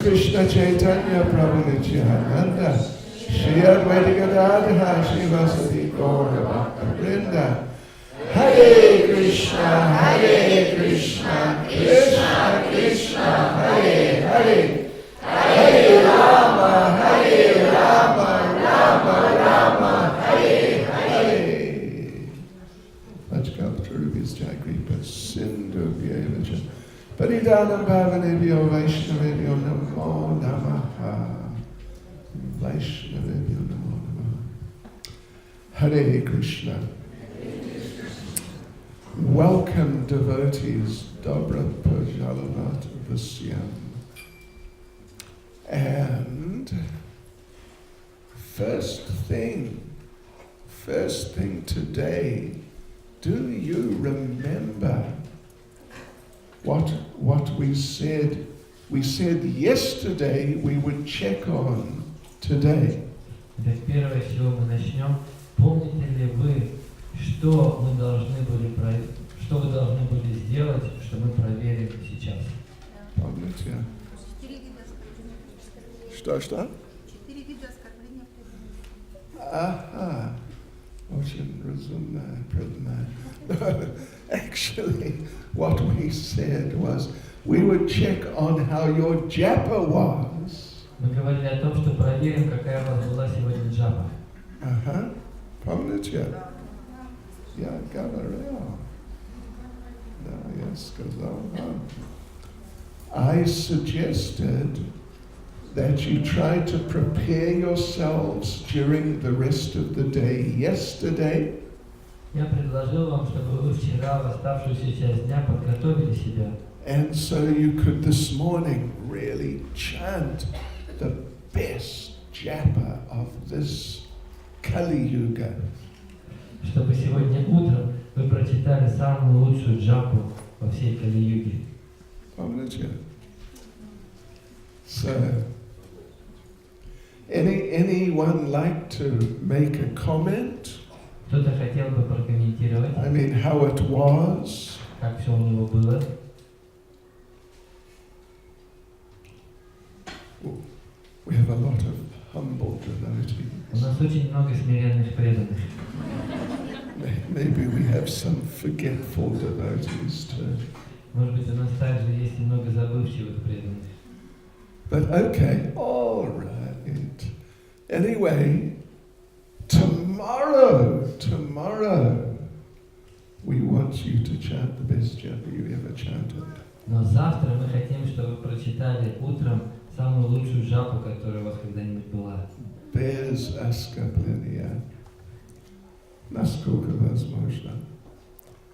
Krishna Chaitanya Prabhu Nityananda Shri Advaita Gadadhara Srivasadi Gaura Bhakta Vrinda Hare Krishna Krishna Krishna Hare Hare Hare Rama Rama Rama Hare Hare Vajkaptra Vijayagripa Sindhu Vyavaja Paridhanam Bhavanebhyo Vaishnavebhyo Namo Namaha Vaishnavebhyo Namo Namaha Hare Krishna. Welcome devotees, Dobra Pujalavat Visyam. And first thing today, do you remember what we said? We said yesterday we would check on today. Итак, первое, с чего мы начнем. Помните ли вы, что вы должны были сделать, что мы проверим сейчас? Помните? 4 вида оскорбления. Что? 4 вида оскорбления. Aha. Очень разумно, преданно. Actually, what we said was we would check on how your japa was. Мы говорили о том, что проверим, какая у вас была сегодня джапа. Ага. Помните? Я говорил. Да, я сказал вам. I suggested that you try to prepare yourselves during the rest of the day yesterday. Я предложил вам, чтобы вы вчера, в оставшуюся часть дня, подготовили себя. And so you could this morning really chant the best japa of this Kali Yuga. Чтобы сегодня утром вы прочитали самую лучшую джапу во всей Кали-юге. Помните? So, anyone like to make a comment? Кто-то хотел бы прокомментировать, I mean, how it was? как все у него было? We have a lot of humble У devotees. нас очень много смиренных преданных. Maybe we have some forgetful devotees too. Может быть, у нас также есть немного забывчивых преданных. But okay, all right. Anyway, tomorrow, we want you to chant the best japa you ever chanted. Но завтра мы хотим, чтобы вы прочитали утром самую лучшую джапу, которая у вас когда-нибудь была. Без оскорбления. Насколько возможно.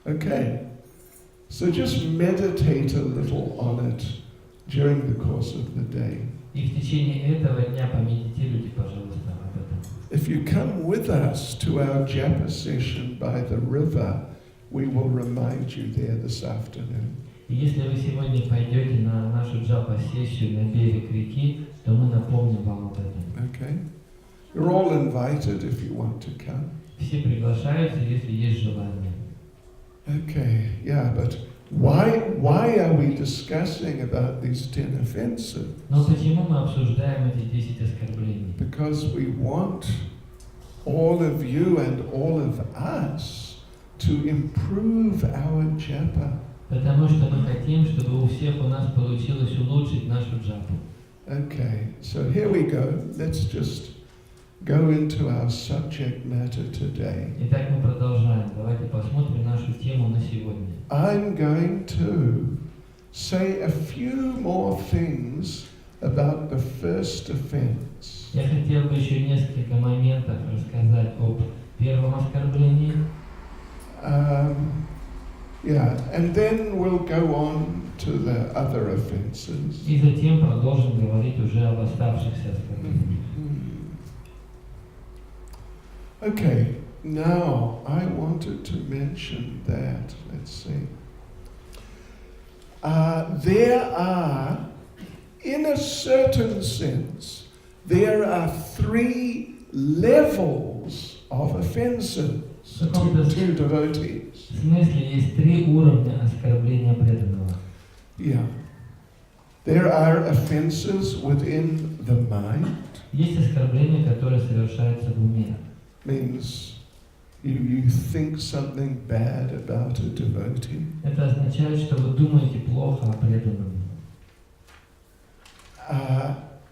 Okay. So just meditate a little on it during the course of the day. И в течение этого дня помедитируйте, пожалуйста, об этом. If you come with us to our japa session by the river, we will remind you there this afternoon. И если вы сегодня пойдете на нашу джапа-сессию на берег реки, то мы напомним вам об этом. Okay? You're all invited if you want to come. Все приглашаются, если есть желание. Okay, yeah, but why are we discussing about these 10 offenses? Но почему мы обсуждаем эти 10 оскорблений? Because we want all of you and all of us to improve our japa. Потому что мы хотим, чтобы у всех у нас получилось улучшить нашу джапу. Okay, so here we go. Let's just go into our subject matter today. Итак, мы продолжаем. Давайте посмотрим нашу тему на сегодня. I'm going to say a few more things about the first offense. Я хотел бы еще несколько моментов рассказать об первом оскорблении. Yeah, and then we'll go on to the other offenses. И затем продолжим говорить уже об оставшихся оскорблениях. Okay, now I wanted to mention that, let's see. There are, in a certain sense, there are 3 levels of offenses to devotees. В смысле, есть 3 уровня оскорбления преданного. Yeah. There are offenses within the mind. Есть оскорбления, которые совершаются в уме. Means you think something bad about a devotee. Это означает, что вы думаете плохо о преданном.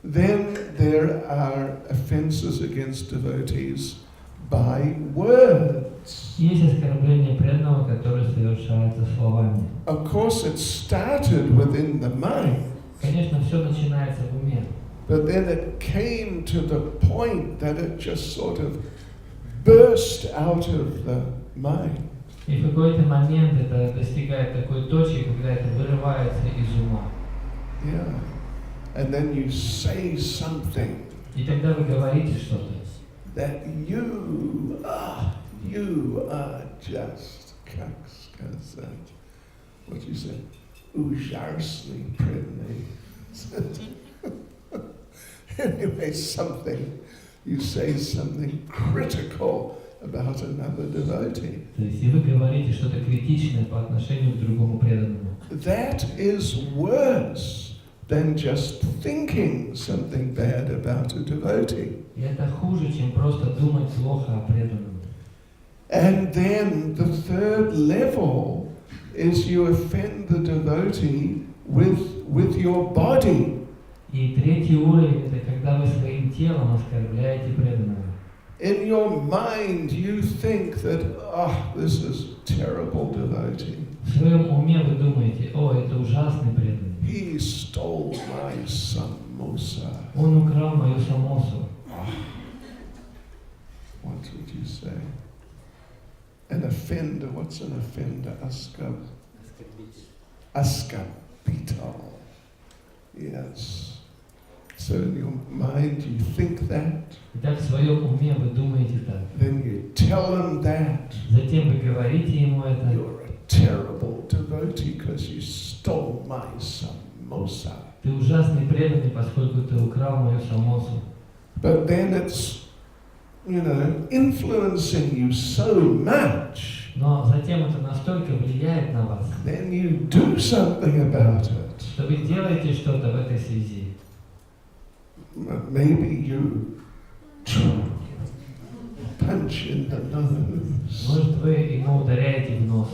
Then there are offenses against devotees by words. Есть оскорбления преданного, которые совершаются словами. Of course, it started within the mind, Конечно, все начинается в уме. but then it came to the point that it just sort of burst out of the mind. И в какой-то момент это достигает такой точки, когда это вырывается из ума. Yeah. And then you say something И тогда вы говорите что-то. that you are just what you say, ужасный преданный. Anyway, you say something critical about another devotee. То есть, и вы говорите что-то критичное по отношению к другому преданному. That is worse than just thinking something bad about a devotee. И это хуже, чем просто думать плохо о преданном. And then the third level is you offend the devotee with your body. И третий уровень – это когда вы своим телом оскорбляете преданного. In your mind you think that, this is terrible devotee. В своем уме вы думаете, это ужасный преданный. He stole my samosa. Он украл мою самосу. What would you say? An offender, what's an offender? Ascapito. Yes. So in your mind you think that. Итак, в своем уме вы думаете так. Then you tell him that. Затем вы говорите ему это. You're a terrible devotee because you stole my samosa. Ты ужасный преданный, поскольку ты украл мою самосу. But then it's, influencing you so much. Но затем это настолько влияет на вас, Then you do something about it. что вы делаете что-то в этой связи. Maybe you punch in the nose. Может, вы ему ударяете в нос.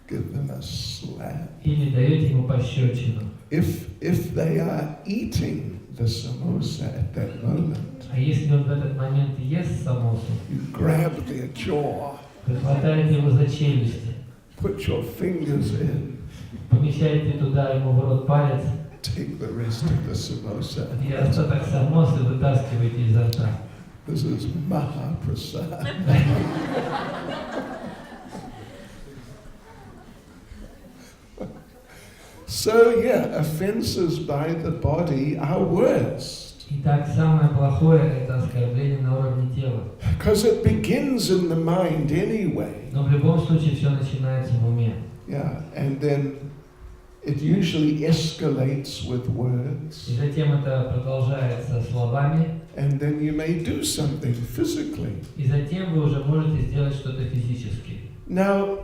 Give them a slap. Или даете ему пощечину. If they are eating the samosa at that moment, А если он в этот момент ест самосу, you grab their jaw, вы хватаете его за челюсти, put your fingers in, помещаете туда ему в рот палец, take the rest of the samosa. и остаток самосы вытаскиваете изо рта. This is Mahaprasad. So offenses by the body are worst. Итак, самое плохое – это оскорбление на уровне тела. Because it begins in the mind anyway. Но в любом случае все начинается в уме. Yeah, and then it usually escalates with words. И затем это продолжается словами. And then you may do something physically. И затем вы уже можете сделать что-то физически. Now,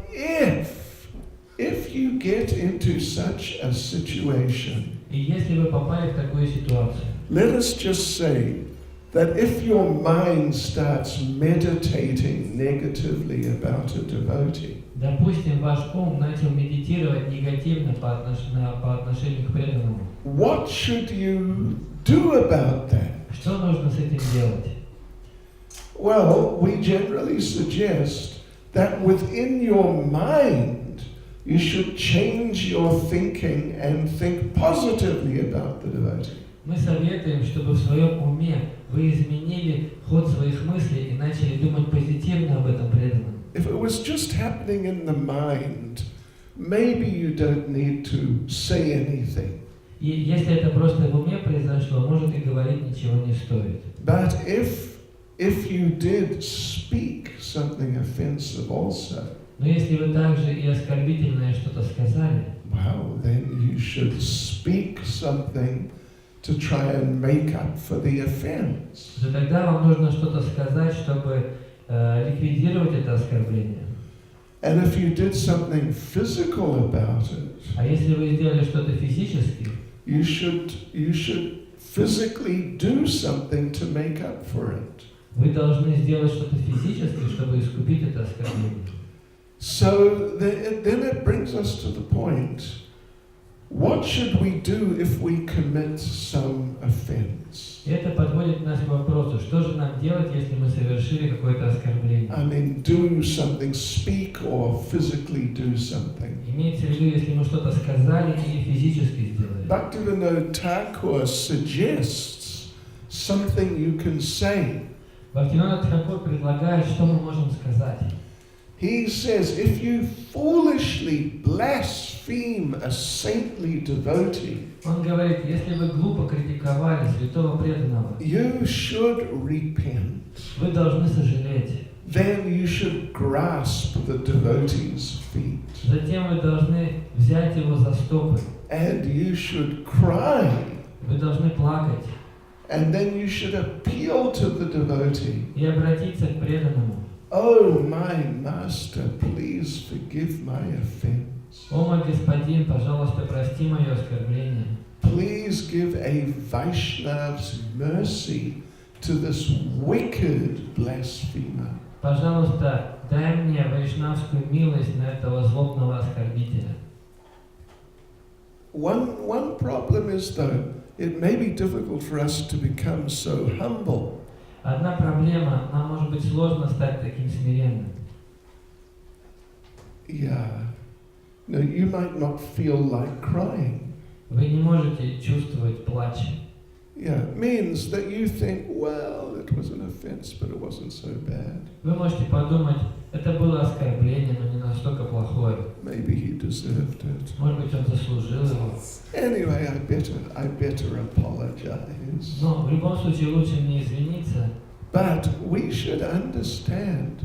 if you get into such a situation, И если вы попали в такую ситуацию, let us just say that if your mind starts meditating negatively about a devotee, допустим, ваш ум начал медитировать негативно по отношению к преданному. what should you do about that? Что нужно с этим делать? Well, we generally suggest that within your mind, you should change your thinking and think positively about the devotee. Мы советуем, чтобы в своем уме вы изменили ход своих мыслей и начали думать позитивно об этом преданном. If it was just happening in the mind, maybe you don't need to say anything. И если это просто в уме произошло, может и говорить ничего не стоит. But if you did speak something offensive also, Но если вы также и оскорбительное что-то сказали, well, then you should speak something to try and make up for the offense. то тогда вам нужно что-то сказать, чтобы ликвидировать это оскорбление. And if you did something physical about it, А если вы сделали что-то физически, you should physically do something to make up for it. вы должны сделать что-то физически, чтобы искупить это оскорбление. So then it brings us to the point, what should we do if we commit some offense? И это подводит нас к вопросу, что же нам делать, если мы совершили какое-то оскорбление? I mean, do something, speak or physically do something. Имеется в виду, если мы что-то сказали или физически сделали. Bhaktivinoda Thakur suggests something you can say. Бхактивинода Тхакур предлагает, что мы можем сказать. He says, if you foolishly blaspheme a saintly devotee, Он говорит, если вы глупо критиковали святого преданного, you should repent. вы должны сожалеть. Then you should grasp the devotee's feet. Затем вы должны взять его за стопы. And you should cry. Вы должны плакать And then you should appeal to the devotee. и обратиться к преданному. Oh, my master, please forgive my offense. О мой господин, пожалуйста, прости мое оскорбление. Please give a Vaishnav's mercy to this wicked blasphemer. Пожалуйста, дай мне вайшнавскую милость на этого злобного оскорбителя. One problem is, though, it may be difficult for us to become so humble. Одна проблема, нам может быть сложно стать таким смиренным. Yeah. No, you might not feel like crying. Вы не можете чувствовать плач. Yeah, it means that you think, well, it was an offense, but it wasn't so bad. Вы можете подумать, это было оскорбление, но не настолько плохое. Maybe he deserved it. Может быть, он заслужил его. Anyway, I better apologize. Но в любом случае лучше мне извиниться. But we should understand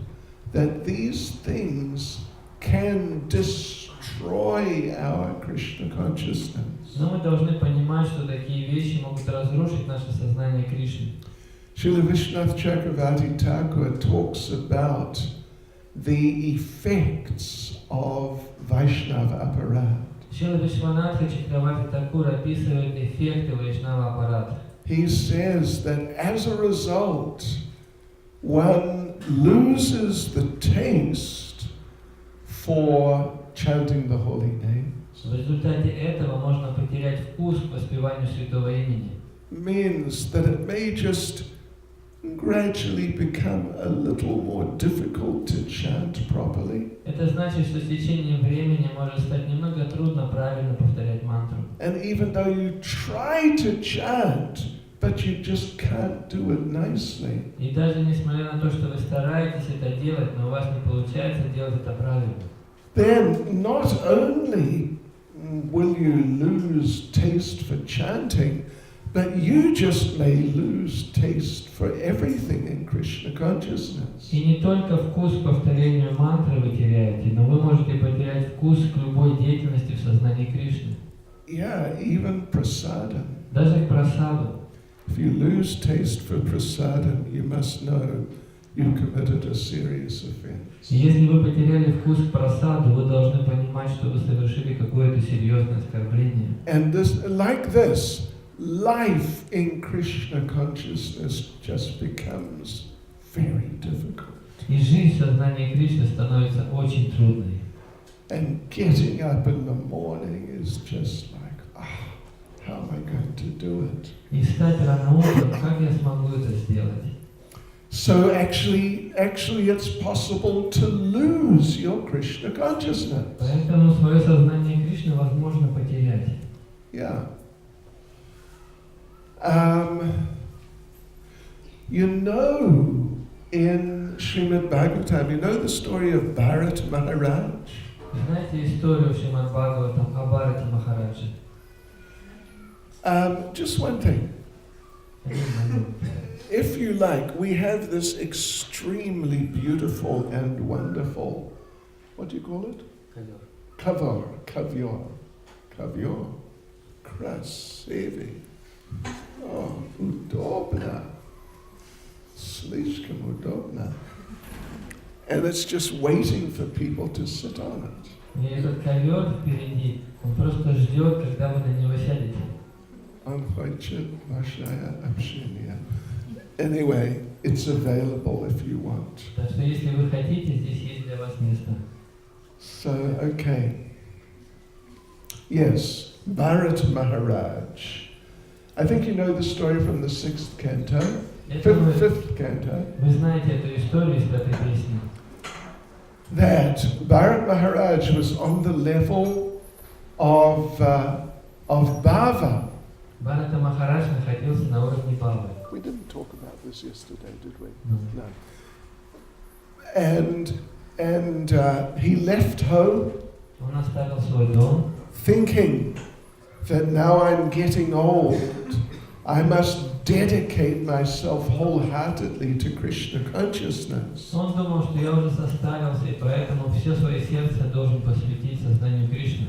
that these things can destroy our Krishna consciousness. Но мы должны понимать, что такие вещи могут разрушить наше сознание Кришны. Srila Vishwanath Chakravarti Thakur talks about the effects of Vaishnava aparat. Шрила Вишванатха Чакраварти Такур описывает эффекты вайшнава аппарата. He says that as a result, one loses the taste for chanting the holy name. В результате этого можно потерять вкус к воспеванию святого имени. Means that it may just gradually become a little more difficult to chant properly. Это значит, что с течением времени может стать немного трудно правильно повторять мантру. And even though you try to chant, but you just can't do it nicely. И даже несмотря на то, что вы стараетесь это делать, но у вас не получается делать это правильно, Then not only will you lose taste for chanting, but you just may lose taste for everything in Krishna consciousness. и не только вкус к повторению мантры вы теряете, но вы можете потерять вкус к любой деятельности в сознании Кришны. Yeah, even prasadam. Даже к прасаду. If you lose taste for prasadam, you must know you committed a serious offense. И если вы потеряли вкус к прасаду, вы должны понимать, что вы совершили какое-то серьезное оскорбление. And this, like this, life in Krishna consciousness just becomes very difficult. И жизнь в сознании Кришны становится очень трудной. And getting up in the morning is just like, how am I going to do it? И встать рано утром, как я смогу это сделать? So actually it's possible to lose your Krishna consciousness. Поэтому свое сознание Кришны возможно потерять. Yeah. You know, in Srimad Bhagavatam, you know the story of Bharat Maharaj? Знаете историю Шримад Бхагаватам о Бхарате Махараджи? Just one thing. If you like, we have this extremely beautiful and wonderful, what do you call it? Kavyor. Krasivy. Oh, udobna. Slishkam udobna. and it's just waiting for people to sit on it. И этот ковер впереди, он просто ждет, когда вы на него сядете. Он хочет большое общение. Anyway, it's available if you want. Так что если вы хотите, здесь есть для вас место. So, okay. Yes, Bharat Maharaj. I think you know the story from the 6th canto, fifth canto. Вы знаете эту историю из этой песни. That Bharat Maharaj was on the level of Bhava. Бхарата Махарадж находился на уровне Бавы. We didn't talk about this yesterday, did we? No. And he left home Он оставил свой дом, thinking that now I'm getting old, I must dedicate myself wholeheartedly to Krishna consciousness. он думал, что я уже состарился, и поэтому все свое сердце должен посвятить сознанию Кришны.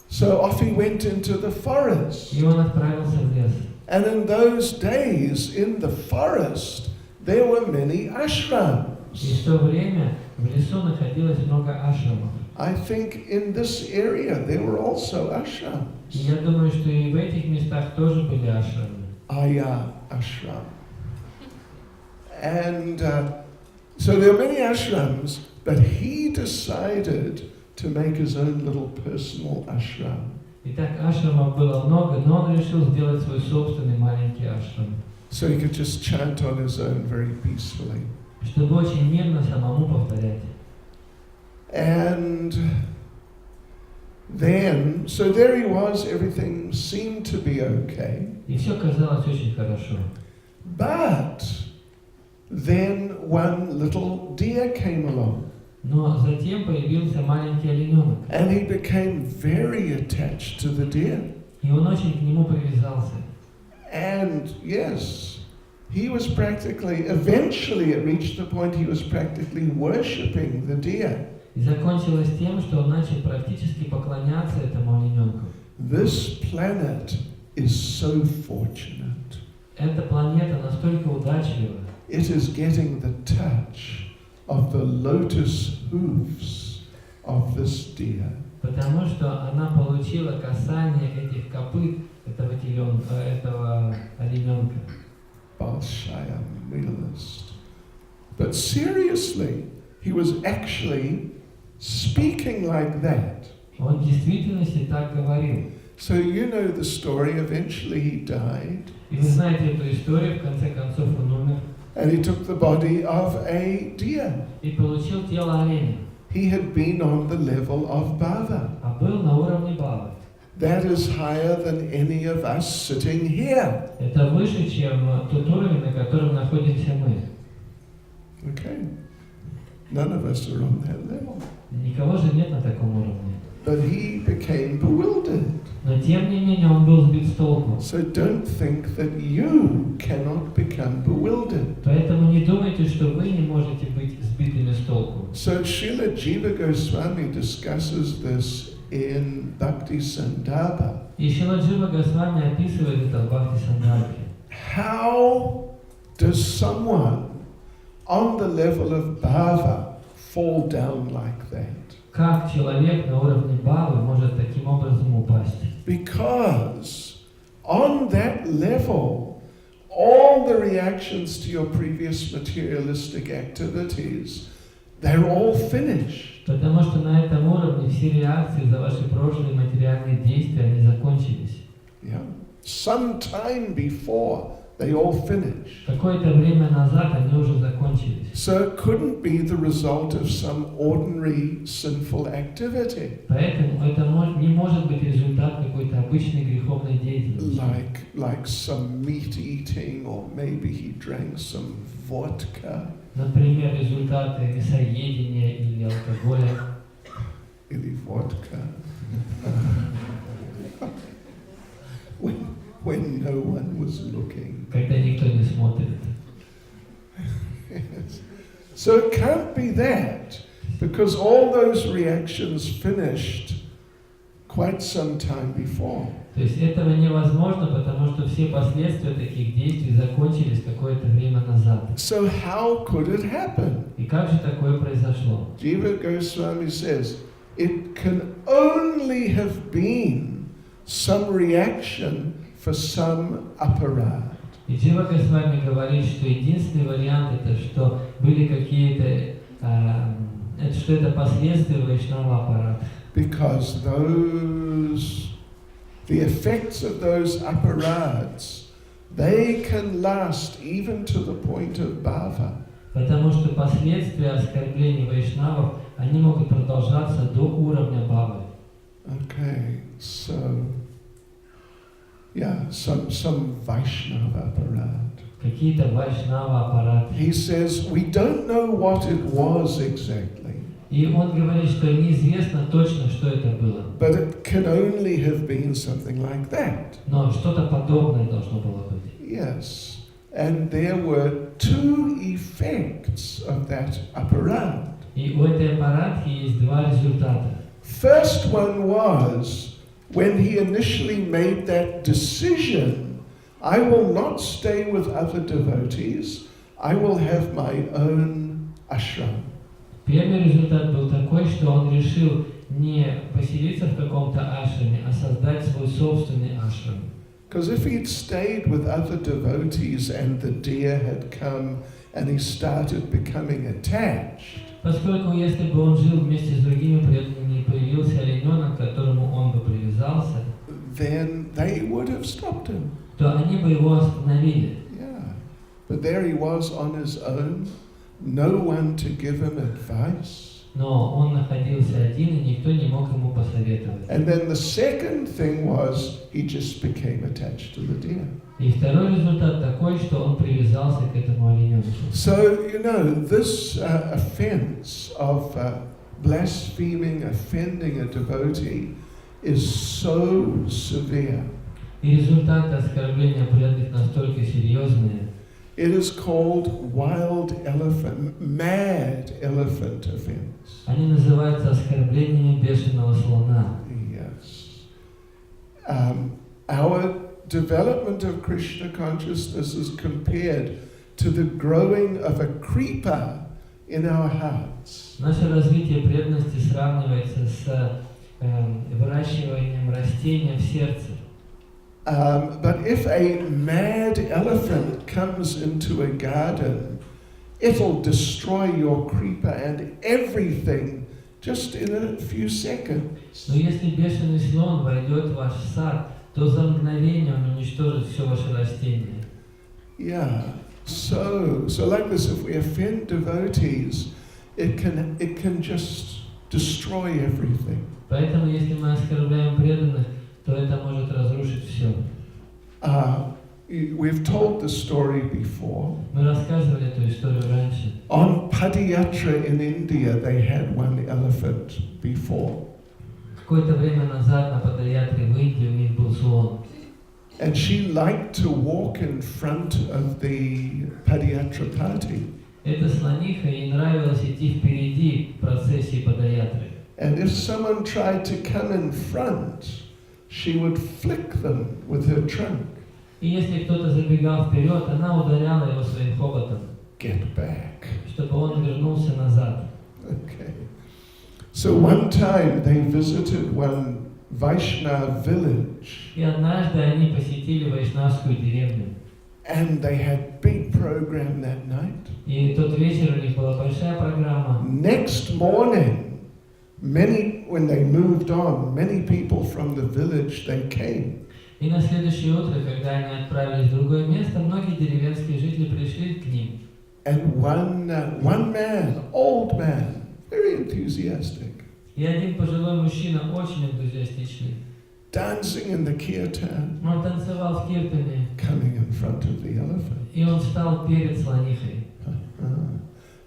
So off he went into the forest. И он отправился в лес. And in those days, in the forest, there were many И ashrams. в то время в лесу находилось много ашрамов. I think in this area there were also ashrams. И я думаю, что и в этих местах тоже были ашрамы. Aya ashram. And so there were many ashrams, but he decided to make his own little personal ashram. Итак, ашрамов было много, но он решил сделать свой собственный маленький ашрам, So he could just chant on his own very peacefully. чтобы очень мирно самому повторять. And then, so there he was, everything seemed to be okay. И все казалось очень хорошо. But then one little deer came along. Но затем появился маленький олененок, And he became very attached to the deer. и он очень к нему привязался. And yes, he was practically, eventually it reached the point he was practically worshipping the deer. И закончилось тем, что он начал практически поклоняться этому олененку. This planet is so fortunate. Эта планета настолько удачлива. It is getting the touch of the lotus hooves of this deer. Потому что она получила касание этих копыт этого олененка. Balshaya Milist. But seriously, he was actually speaking like that. Он в действительности так говорил. So you know the story, eventually he died. И вы знаете эту историю, в конце концов он умер. And he took the body of a deer. И получил тело оленя. He had been on the level of Bhava. А был на уровне Бавы. That is higher than any of us sitting here. Это выше, чем тот уровень, на котором находимся мы. Okay. None of us are on that level. Никого же нет на таком уровне. But he became bewildered. Но тем не менее он был сбит с толку. So don't think that you cannot become bewildered. Поэтому не думайте, что вы не можете быть сбитыми с толку. So Srila Jiva Goswami discusses this in Bhakti Sandarbha. И Шрила Джива Госвами описывает это в Бхакти Сандarbhe. How does someone on the level of bhava fall down like that? Как человек на уровне Бавы может таким образом упасть? Because on that level, all the reactions to your previous materialistic activities, they're all finished. Потому что на этом уровне все реакции за ваши прошлые материальные действия, они закончились. Yeah. Some time before, they all finished. Какое-то время назад они уже закончились. So it couldn't be the result of some ordinary sinful activity. Поэтому это не может быть результат какой-то обычной греховной деятельности. Like some meat eating, or maybe he drank some vodka. Например, результаты мясоедения или алкоголя. Или vodka. When no one was looking. Когда никто не смотрит. Yes. So it can't be that, because all those reactions finished quite some time before. То есть этого невозможно, потому что все все последствия таких действий закончились какое-то время назад. So how could it happen? И как же такое произошло? Jiva Goswami says, it can only have been some reaction for some aparad. И Джива Госвами говорит, что единственный вариант это, что были какие-то, что это последствия Вайшнава аппарата. Because the effects of those aparads, they can last even to the point of bhava. Потому что последствия оскорблений вайшнавов, они могут продолжаться до уровня бхавы. Okay, so, yeah, some Vaishnava aparad. Какие-то вайшнава аппараты. He says, we don't know what it was exactly. И он говорит, что неизвестно точно, что это было. But it can only have been something like that. Но что-то подобное должно было быть. Yes. And there were two effects of that aparad. И у этой аппаратки есть два результата. First one was when he initially made that decision, I will not stay with other devotees, I will have my own ashram. Первый результат был такой, что он решил не поселиться в каком-то ашраме, а создать свой собственный ашрам. Because if he'd stayed with other devotees and the deer had come and he started becoming attached, Поскольку если бы он жил вместе с другими преданными и появился олененок, к которому он бы привязался, then they would have stopped him. то они бы его остановили. Yeah. But there he was on his own, no one to give him advice. Но он находился один, и никто не мог ему посоветовать. And then the second thing was he just became attached to the deer. И второй результат такой, что он привязался к этому олененку. So, you know, this offense of blaspheming, offending a devotee is so severe. И результаты оскорбления преданных настолько серьезные. It is called wild elephant, mad elephant offense. Они называются оскорблениями бешеного слона. Yes. Our development of Krishna consciousness is compared to the growing of a creeper in our hearts. Наше развитие преданности сравнивается с выращиванием растения в сердце. But if a mad elephant comes into a garden, it'll destroy your creeper and everything just in a few seconds. Но если бешеный слон войдет в ваш сад, то за мгновение он уничтожит все ваше растение. Yeah. So like this, if we offend devotees, it can just destroy everything. Поэтому, если мы оскорбляем преданных, то это может разрушить все. We've told the story before. Мы рассказывали эту историю раньше. On Padayatra in India, they had one elephant before. Какое-то время назад на Падаятре в Индии у них был слон. And she liked to walk in front of the Padayatra party. Эта слониха, ей нравилось идти впереди процессии Падаятры. And if someone tried to come in front, she would flick them with her trunk. И если кто-то забегал вперед, она ударяла его своим хоботом, Get back. чтобы он вернулся назад. Okay. So one time they visited one Vaishnava village. И однажды они посетили вайшнавскую деревню. And they had big program that night. И тот вечер у них была большая программа. Next morning, when they moved on, many people from the village, they came. И на следующее утро, когда они отправились в другое место, многие деревенские жители пришли к ним. And one man, old man, very enthusiastic, И один пожилой мужчина, очень энтузиастичный, dancing in the kirtan, он танцевал в киртане, coming in front of the elephant. и он встал перед слонихой.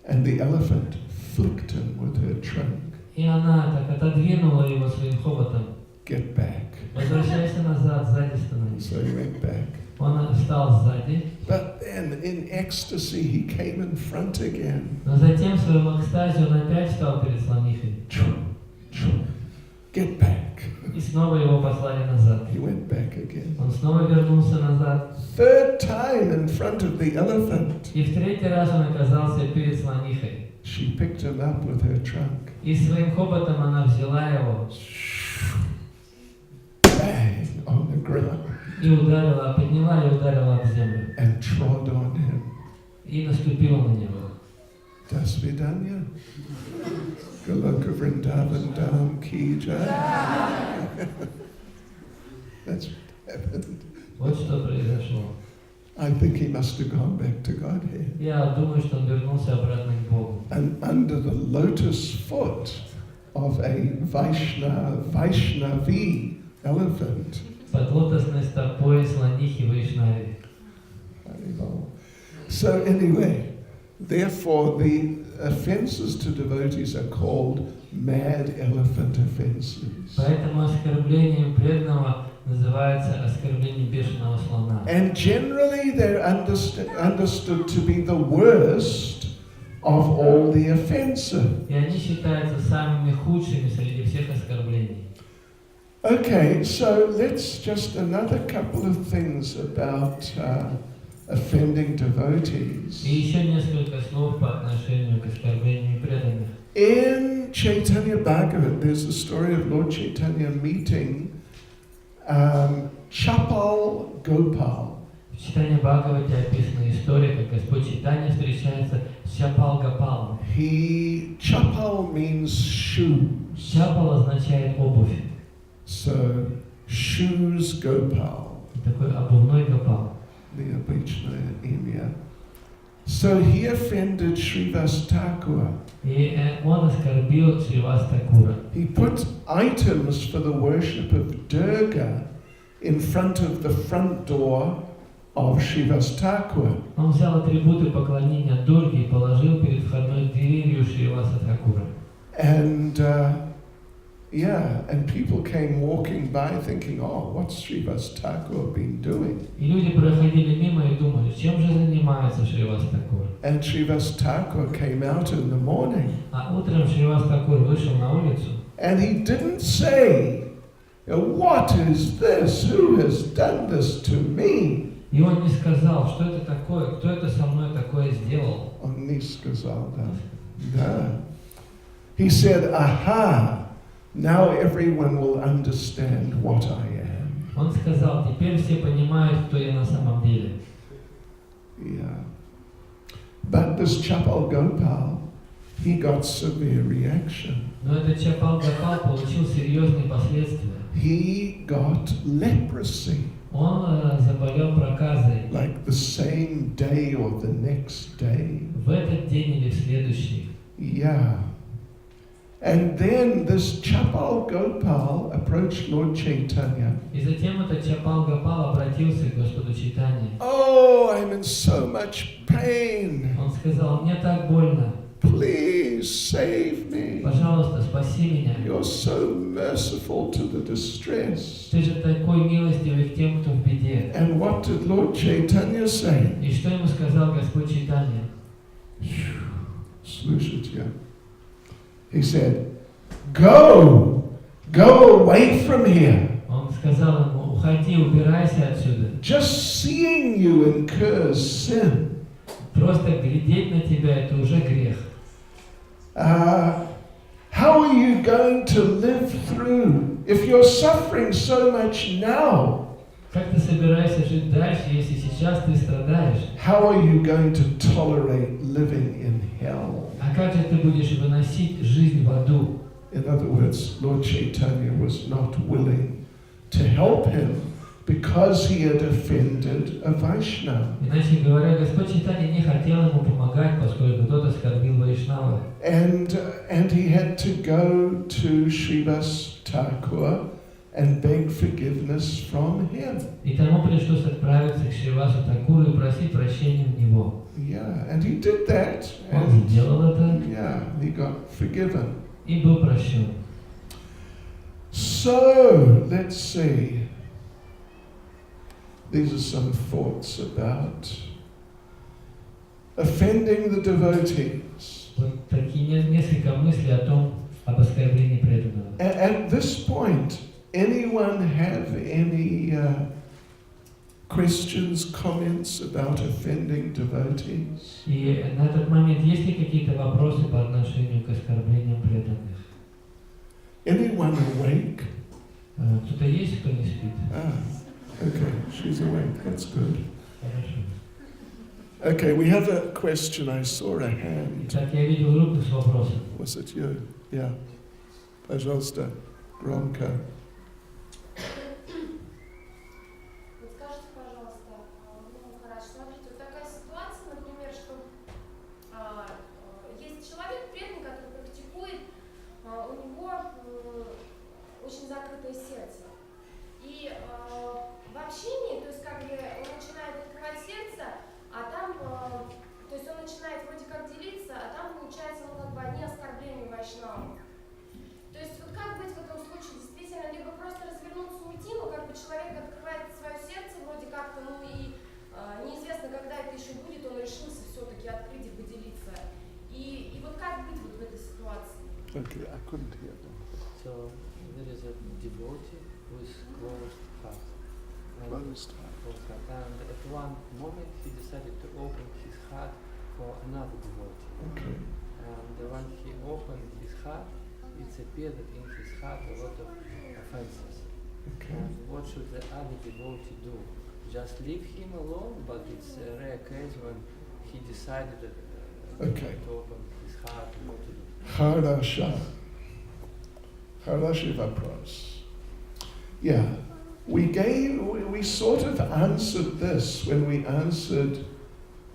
And the elephant flicked him with her trunk. И она так отодвинула его своим хоботом. Get back. Возвращайся назад, сзади становись. So he went back. Он встал сзади. But then in ecstasy, he came in front again. Но затем в своем экстазе он опять встал перед слонихой. Get back. И снова его послали назад. He went back again. Он снова вернулся назад. Third time in front of the elephant. И в третий раз он оказался перед слонихой. She picked him up with her trunk. И своим хоботом она взяла его Bang on the ground. и ударила, подняла и ударила об землю. And trod on him. И наступила на него. До свидания. Goloka Vrindavan Dham Ki Jai. That's what happened. Вот что произошло. I think he must have gone back to Godhead. Я думаю, что он вернулся обратно к Богу. And under the lotus foot of a Vaishnavi elephant. Под лотосной стопой слонихи Вайшнави. So anyway, therefore the offences to devotees are called mad elephant offences. Поэтому оскорблением преданного называется оскорбление бешеного слона. And generally they're understood to be the worst of all the offences. И они считаются самыми худшими среди всех оскорблений. Okay, so let's just another couple of things about offending devotees. И еще несколько слов по отношению к оскорблению преданных. In Chaitanya Bhagavat, there's the story of Lord Chaitanya meeting Chapal Gopal. В Читании Бхагавате описана история, как Господь Чайтанья встречается с Чапал Гопалом. Chapal means shoes. Чапал означает обувь. So, shoes Gopal. Такой обувной Гопал. The обычное имя. So he offended Srivas Thakur. И он оскорбил Шривас Такура. He put items for the worship of Durga in front of the front door of Srivas Thakur. Он взял атрибуты поклонения Дурге и положил перед входной дверью Шриваса Такура. And and people came walking by thinking, oh, what's Srivas Thakur been doing? И люди проходили мимо и думали, чем же занимается Шривас Такур. And Srivas Thakur came out in the morning. А утром Шривас Такур вышел на улицу. And he didn't say, what is this? Who has done this to me? И он не сказал, что это такое, кто это со мной такое сделал. Он не сказал, да. He said, aha, now everyone will understand what I am. Он сказал, теперь все понимают, кто я на самом деле. Yeah. But this Chapal Gopal, he got severe reaction. Но этот Чапал Гопал получил серьезные последствия. He got leprosy. Он заболел проказой. Like the same day or the next day. В этот день или в следующий. Yeah. And then this Chapal Gopal approached Lord Chaitanya. И затем этот Чапал Гопал обратился к Господу Чайтанье. Oh, I'm in so much pain. Он сказал, мне так больно. Please save me. Пожалуйста, спаси меня. You're so merciful to the distress. Ты же такой милостивый к тем, кто в беде. And what did Lord Chaitanya say? И что ему сказал Господь Чайтанья? Слушайте. He said, go away from here. Он сказал ему, уходи, убирайся отсюда. Just seeing you incurs sin. Просто глядеть на тебя это уже грех. How are you going to live through if you're suffering so much now? Как ты собираешься жить дальше, если сейчас ты страдаешь? How are you going to tolerate living in hell? А как же ты будешь выносить жизнь в аду? In other words, Lord Chaitanya was not willing to help him because he had offended a Vaishnava. Иначе говоря, Господь Чайтанья не хотел ему помогать, поскольку тот оскорбил Вайшнава. And he had to go to Srivas Thakur and beg forgiveness from him. И тому пришлось отправиться к Шривасу Такуру и просить прощения у него. Yeah, and he did that. Он сделал это. Yeah, he got forgiven. И был прощен. So, let's see. These are some thoughts about offending the devotees. Вот такие несколько мыслей о том, об оскорблении преданного. At this point, anyone have any questions, comments about offending devotees? И на этот момент есть ли какие-то вопросы по отношению к оскорблениям преданных? Anyone awake? Кто-то есть, кто не спит? Okay, she's awake. That's good. Хорошо. Okay, we have a question. I saw a hand. Так, я видел руку с вопросом. Was it you? Yeah. Пожалуйста, громко. Вот скажите, пожалуйста, хорошо, смотрите, вот такая ситуация, например, что есть человек, преданный, который практикует, у него очень закрытое сердце. И в общении, то есть как бы он начинает открывать сердце, а там, то есть он начинает вроде как делиться, а там получается, ну как бы одни оскорбления вайшнавам. То есть вот как быть в этом случае? Действительно, либо просто развернуться, уйти, но как бы человек открывает свое сердце, вроде как-то, ну и неизвестно, когда это еще будет, он решился все-таки открыть и поделиться. И вот как быть вот в этой ситуации? Okay, I couldn't hear them. So there is a devotee who is closed heart. Closed heart. And at one moment he decided to open his heart for another devotee. Okay. And when he opened his heart, it appeared that in his heart a lot of offenses. Okay. And what should the other devotee do? Just leave him alone? But it's a rare case when he decided that Okay. to open his heart and what to do. Хорошо. Хороший вопрос. Yeah. We sort of answered this when we answered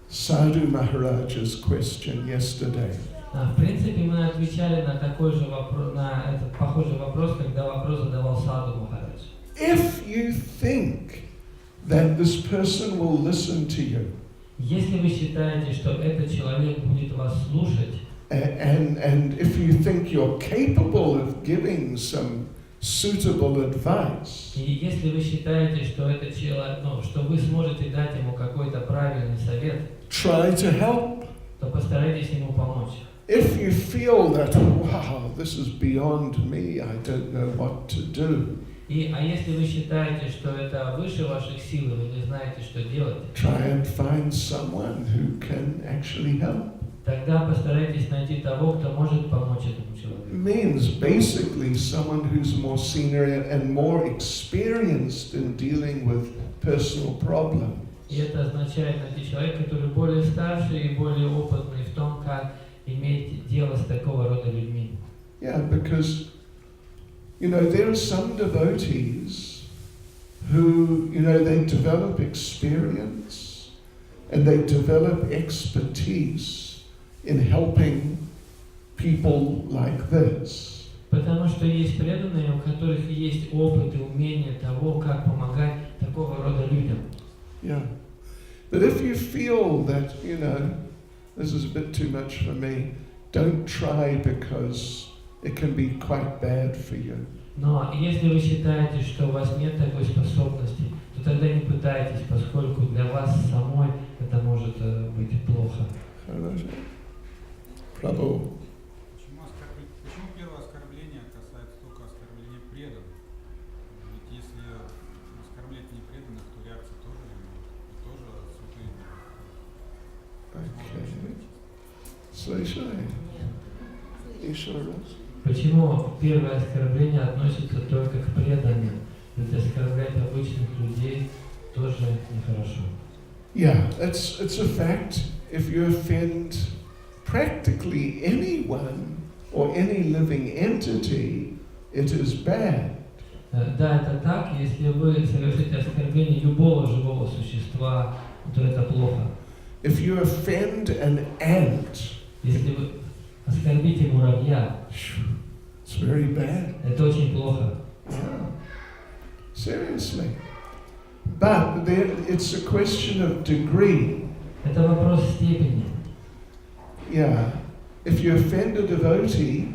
Sadhu Maharaja's question yesterday. В принципе, мы отвечали на такой же вопрос, на этот похожий вопрос, когда вопрос задавал Саду Махарадж. If you think that this person will listen to you, Если вы считаете, что этот человек будет вас слушать, and if you think you're capable of giving some suitable advice, и если вы считаете, что этот человек, что вы сможете дать ему какой-то правильный совет, try to help. то постарайтесь ему помочь. If you feel that, wow, this is beyond me, I don't know what to do, А если вы считаете, что это выше ваших сил, и вы не знаете, что делать, try and find someone who can actually help. тогда постарайтесь найти того, кто может помочь этому человеку. Means basically someone who's more senior and more experienced in dealing with personal problems. И это означает найти человека, который более старший и более опытный в том, как иметь дело с такого рода людьми. Yeah, because, there are some devotees who, they develop experience and they develop expertise in helping people like this. Потому что есть преданные, у которых есть опыт и умение того, как помогать такого рода людям. Yeah. But if you feel that, this is a bit too much for me, don't try because it can be quite bad for you. Но если вы считаете, что у вас нет такой способности, то тогда не пытайтесь, поскольку для вас самой это может быть плохо. Хорошо. Прабhu. Почему первое оскорбление касается только оскорбления преданных? Ведь если оскорблять непреданных, то реакция тоже святые. Okay. Слышали? Еще раз. Почему первое оскорбление относится только к преданным? Ведь оскорблять обычных людей тоже нехорошо. Yeah, it's a fact. If you offend practically anyone or any living entity, it is bad. Да, это так. Если вы совершите оскорбление любого живого существа, то это плохо. If you offend an ant, Если вы оскорбите муравья, it's very bad. это очень плохо. Yeah. Seriously. But it's a question of degree. Это вопрос степени. Yeah. If you offend a devotee,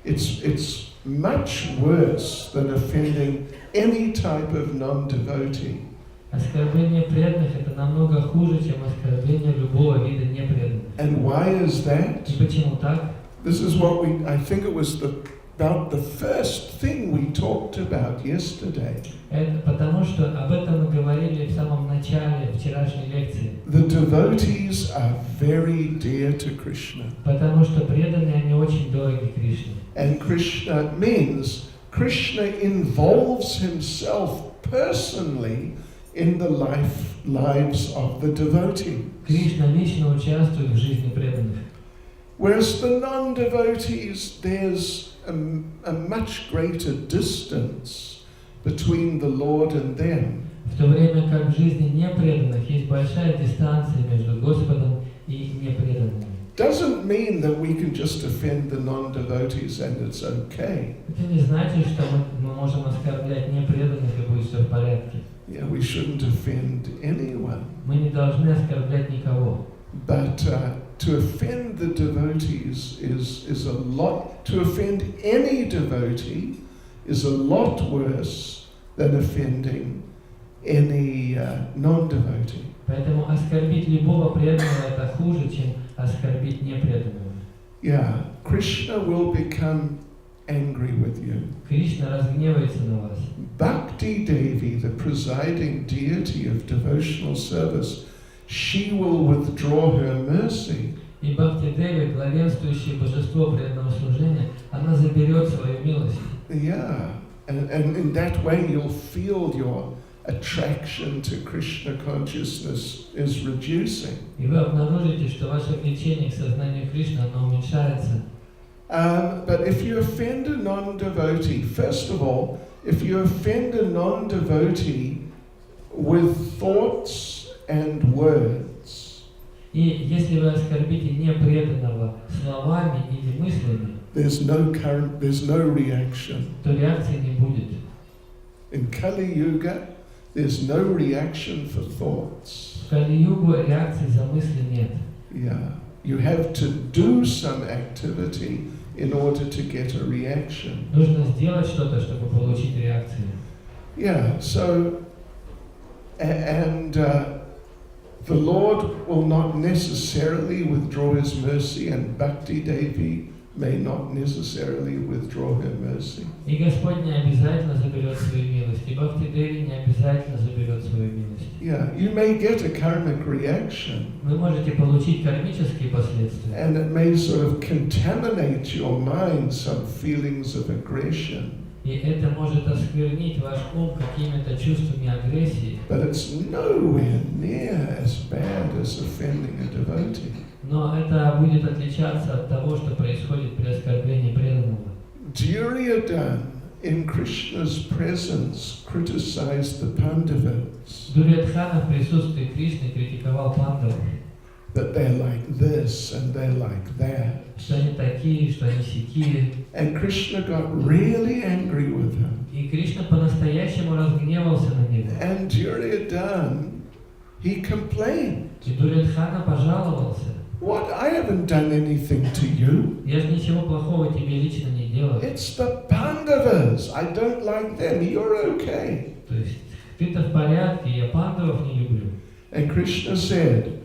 it's much worse than offending any type of non-devotee. Оскорбление преданных это намного хуже, чем оскорбление любого вида непреданных. And why is that? И почему так? This is what I think it was the about the first thing we talked about yesterday. Это потому, что об этом мы говорили в самом начале вчерашней лекции. The devotees are very dear to Krishna. Потому что преданные, они очень дороги Кришне. And Krishna means Krishna involves himself personally in the lives of the devotee. Кришна лично участвует в жизни преданных. Whereas the non-devotees, there's a much greater distance between the Lord and them. В то время как в жизни непреданных есть большая дистанция между Господом и непреданными. Doesn't mean that we can just offend the non-devotees and it's okay. Это не значит, что мы можем оскорблять непреданных и будет все в порядке. Yeah, we shouldn't offend anyone. Мы не должны оскорблять никого. But to offend the devotees is a lot. To offend any devotee is a lot worse than offending any non-devotee. Поэтому оскорбить любого преданного это хуже, чем оскорбить непреданного. Yeah, Krishna will become angry with you. Кришна разгневается на вас. Bhakti Devi, the presiding deity of devotional service, she will withdraw her mercy. И Бхакти Деви, главенствующее божество преданного служения, она заберет свою милость. Yeah, and in that way you'll feel your attraction to Krishna consciousness is reducing. И вы обнаружите, что ваше влечение к сознанию Кришны, оно уменьшается. But if you offend a non-devotee, first of all, if you offend a non-devotee with thoughts and words, И если вы оскорбите непреданного словами или мыслями, there's no reaction. то реакции не будет. In Kali Yuga, there's no reaction for thoughts. В Кали-югу реакции за мысли нет. Yeah, you have to do some activity in order to get a reaction. Нужно сделать что-то, чтобы получить реакцию. Yeah, so, and the Lord will not necessarily withdraw His mercy, and Bhakti Devi may not necessarily withdraw her mercy. И Господь не обязательно заберет свою милость, и Бхакти Деви не обязательно заберет свою милость. Yeah, you may get a karmic reaction, Вы можете получить кармические последствия, and it may sort of contaminate your mind, some feelings of aggression. и это может осквернить ваш ум какими-то чувствами агрессии, But it's nowhere near as bad as offending a devotee. но это будет отличаться от того, что происходит при оскорблении преданного. Duryodhana, in Krishna's presence, criticized the Pandavas, Дурьодхана в присутствии Кришны критиковал пандавов, that they're like this and they're like that. что они такие, что они сякие. And Krishna got really angry with him. И Кришна по-настоящему разгневался на него. And Duryodhana, he complained. И Дурьодхана пожаловался. What? I haven't done anything to you. Я же ничего плохого тебе лично не делал. It's the Pandavas. I don't like them. You're okay. То есть ты-то в порядке, я пандавов не люблю. And Krishna said,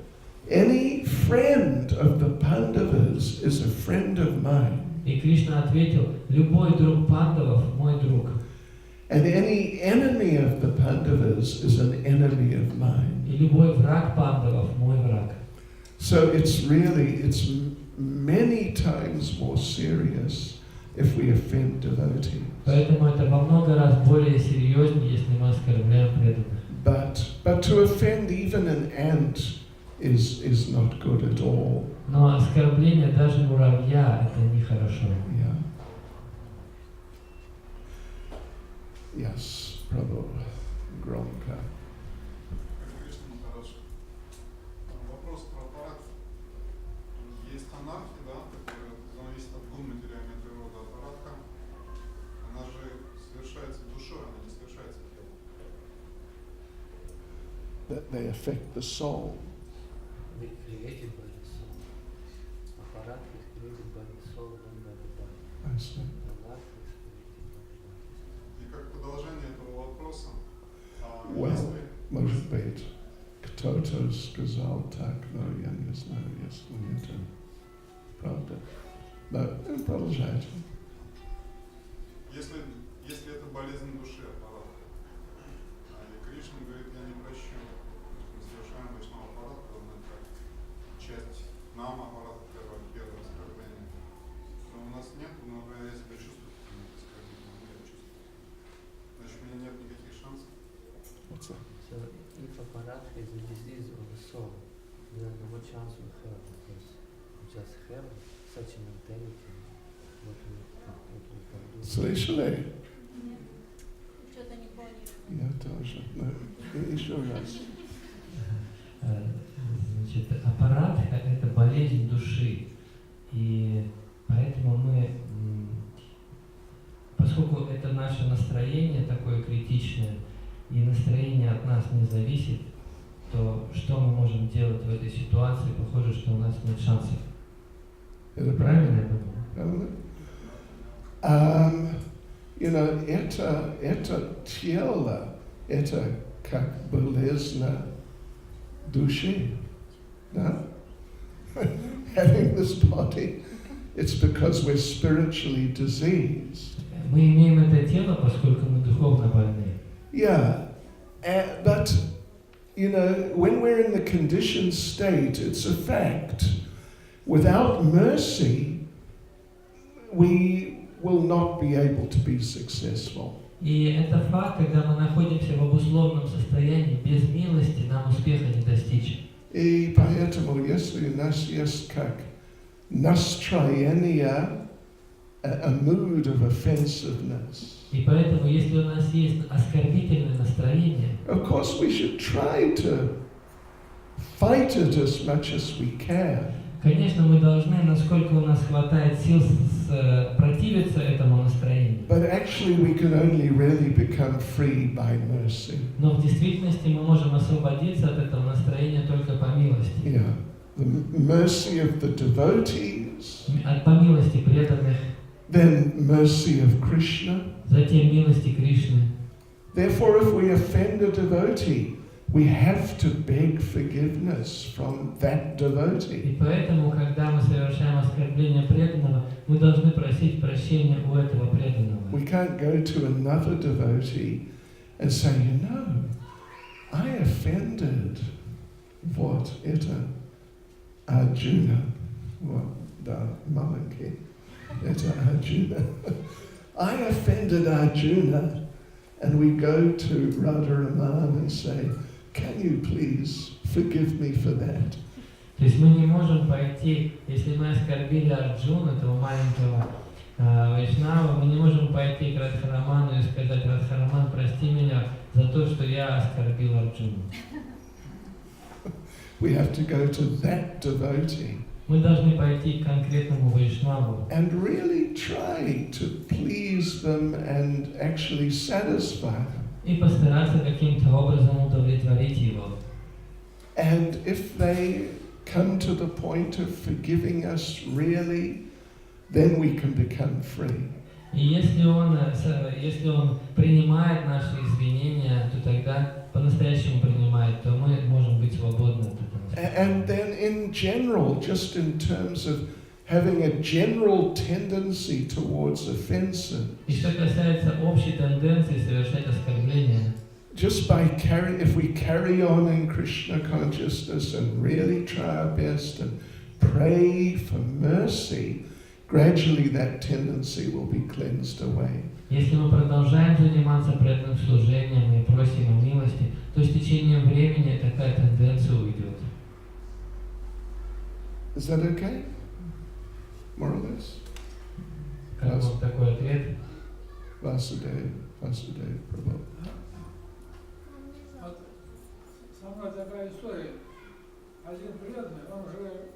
any friend of the Pandavas is a friend of mine. И Кришна ответил, любой друг пандавов мой друг. And any enemy of the Pandavas is an enemy of mine. И любой враг пандавов мой враг. So it's many times more serious if we offend devotees. Поэтому это во много раз более серьезнее, если мы оскорбляем преданных. But to offend even an ant is not good at all. Но оскорбление даже муравья это нехорошо. Yeah. Yes, Prabhu Gronka. Вопрос про аппарат. Есть анархия, да, которая зависит от материальной природы аппаратка. Она же совершается душой, она не совершается телом. That they affect the soul. Created by the soul. Apparat is created by the soul and by the body. I see. The life is created by the body. И как продолжение этого вопроса, Well, если может быть, кто-то сказал так, но я не знаю, если это правда. Но продолжайте. Если это болезнь души аппарата, и Кришна говорит, я не прощу. Мы совершаем вайшнава аппарат, он это часть нам аппарата первого оскорбления. Но у нас нет, но я себя чувствую, как это оскорбительно, я чувствую. Значит, у меня нет никаких шансов. What's that? So if apparat has a disease of the soul, then what chance we have? Because we just have such a mentality. What we can do? Слышали? Нет, что-то не понял. Я тоже. Но еще раз. Значит, аппарат – это болезнь души. И поэтому мы, поскольку это наше настроение такое критичное, и настроение от нас не зависит, то что мы можем делать в этой ситуации? Похоже, что у нас нет шансов. Это Правильно я понимаю? правильно? Это тело, это как болезнь души, да? Having this body, it's because we're spiritually diseased. Мы имеем это тело, поскольку мы духовно больны. Yeah, but when we're in the conditioned state, it's a fact. Without mercy, we will not be able to be successful. И это факт, когда мы находимся в обусловленном состоянии, без милости нам успеха не достичь. И поэтому, если у нас есть как настроение, a mood of offensiveness, И поэтому, если у нас есть оскорбительное настроение, of course we should try to fight it as much as we can. конечно, мы должны, насколько у нас хватает сил, противиться этому настроению. But actually we can only really become free by mercy. Но в действительности мы можем освободиться от этого настроения только по милости. Yeah, the mercy of the devotees, По милости преданных, then mercy of Krishna. затем милости Кришны. Therefore, if we offend a devotee, we have to beg forgiveness from that devotee. И поэтому, когда мы совершаем оскорбление преданного, мы должны просить прощения у этого преданного. We can't go to another devotee and say, I offended what? Это Arjuna. What? The Malanki. It's Arjuna. I offended Arjuna, and we go to Radharaman and say, can you please forgive me for that? То есть мы не можем пойти, если мы оскорбили Арджуну, этого маленького Вайшнава, мы не можем пойти к Радхараману и сказать: Радхараман, прости меня за то, что я оскорбил Арджуну. We have to go to that devotee. Мы должны пойти к конкретному Вайшнаву And really try to please them and actually satisfy them. и постараться каким-то образом удовлетворить его. And if they come to the point of forgiving us really, then we can become free. И если он принимает наши извинения, то тогда по-настоящему принимает, то мы можем быть свободны от этого. And then in general, just in terms of having a general tendency towards offenses, И что касается общей тенденции совершать оскорбления, just if we carry on in Krishna consciousness and really try our best and pray for mercy, gradually that tendency will be cleansed away. если мы продолжаем заниматься преданным служением и просим о милости, то с течением времени такая тенденция уйдет. Is that okay? More or less? Как вам такой ответ? Vasudev Prabhu. Сама такая история. Один преданный, он уже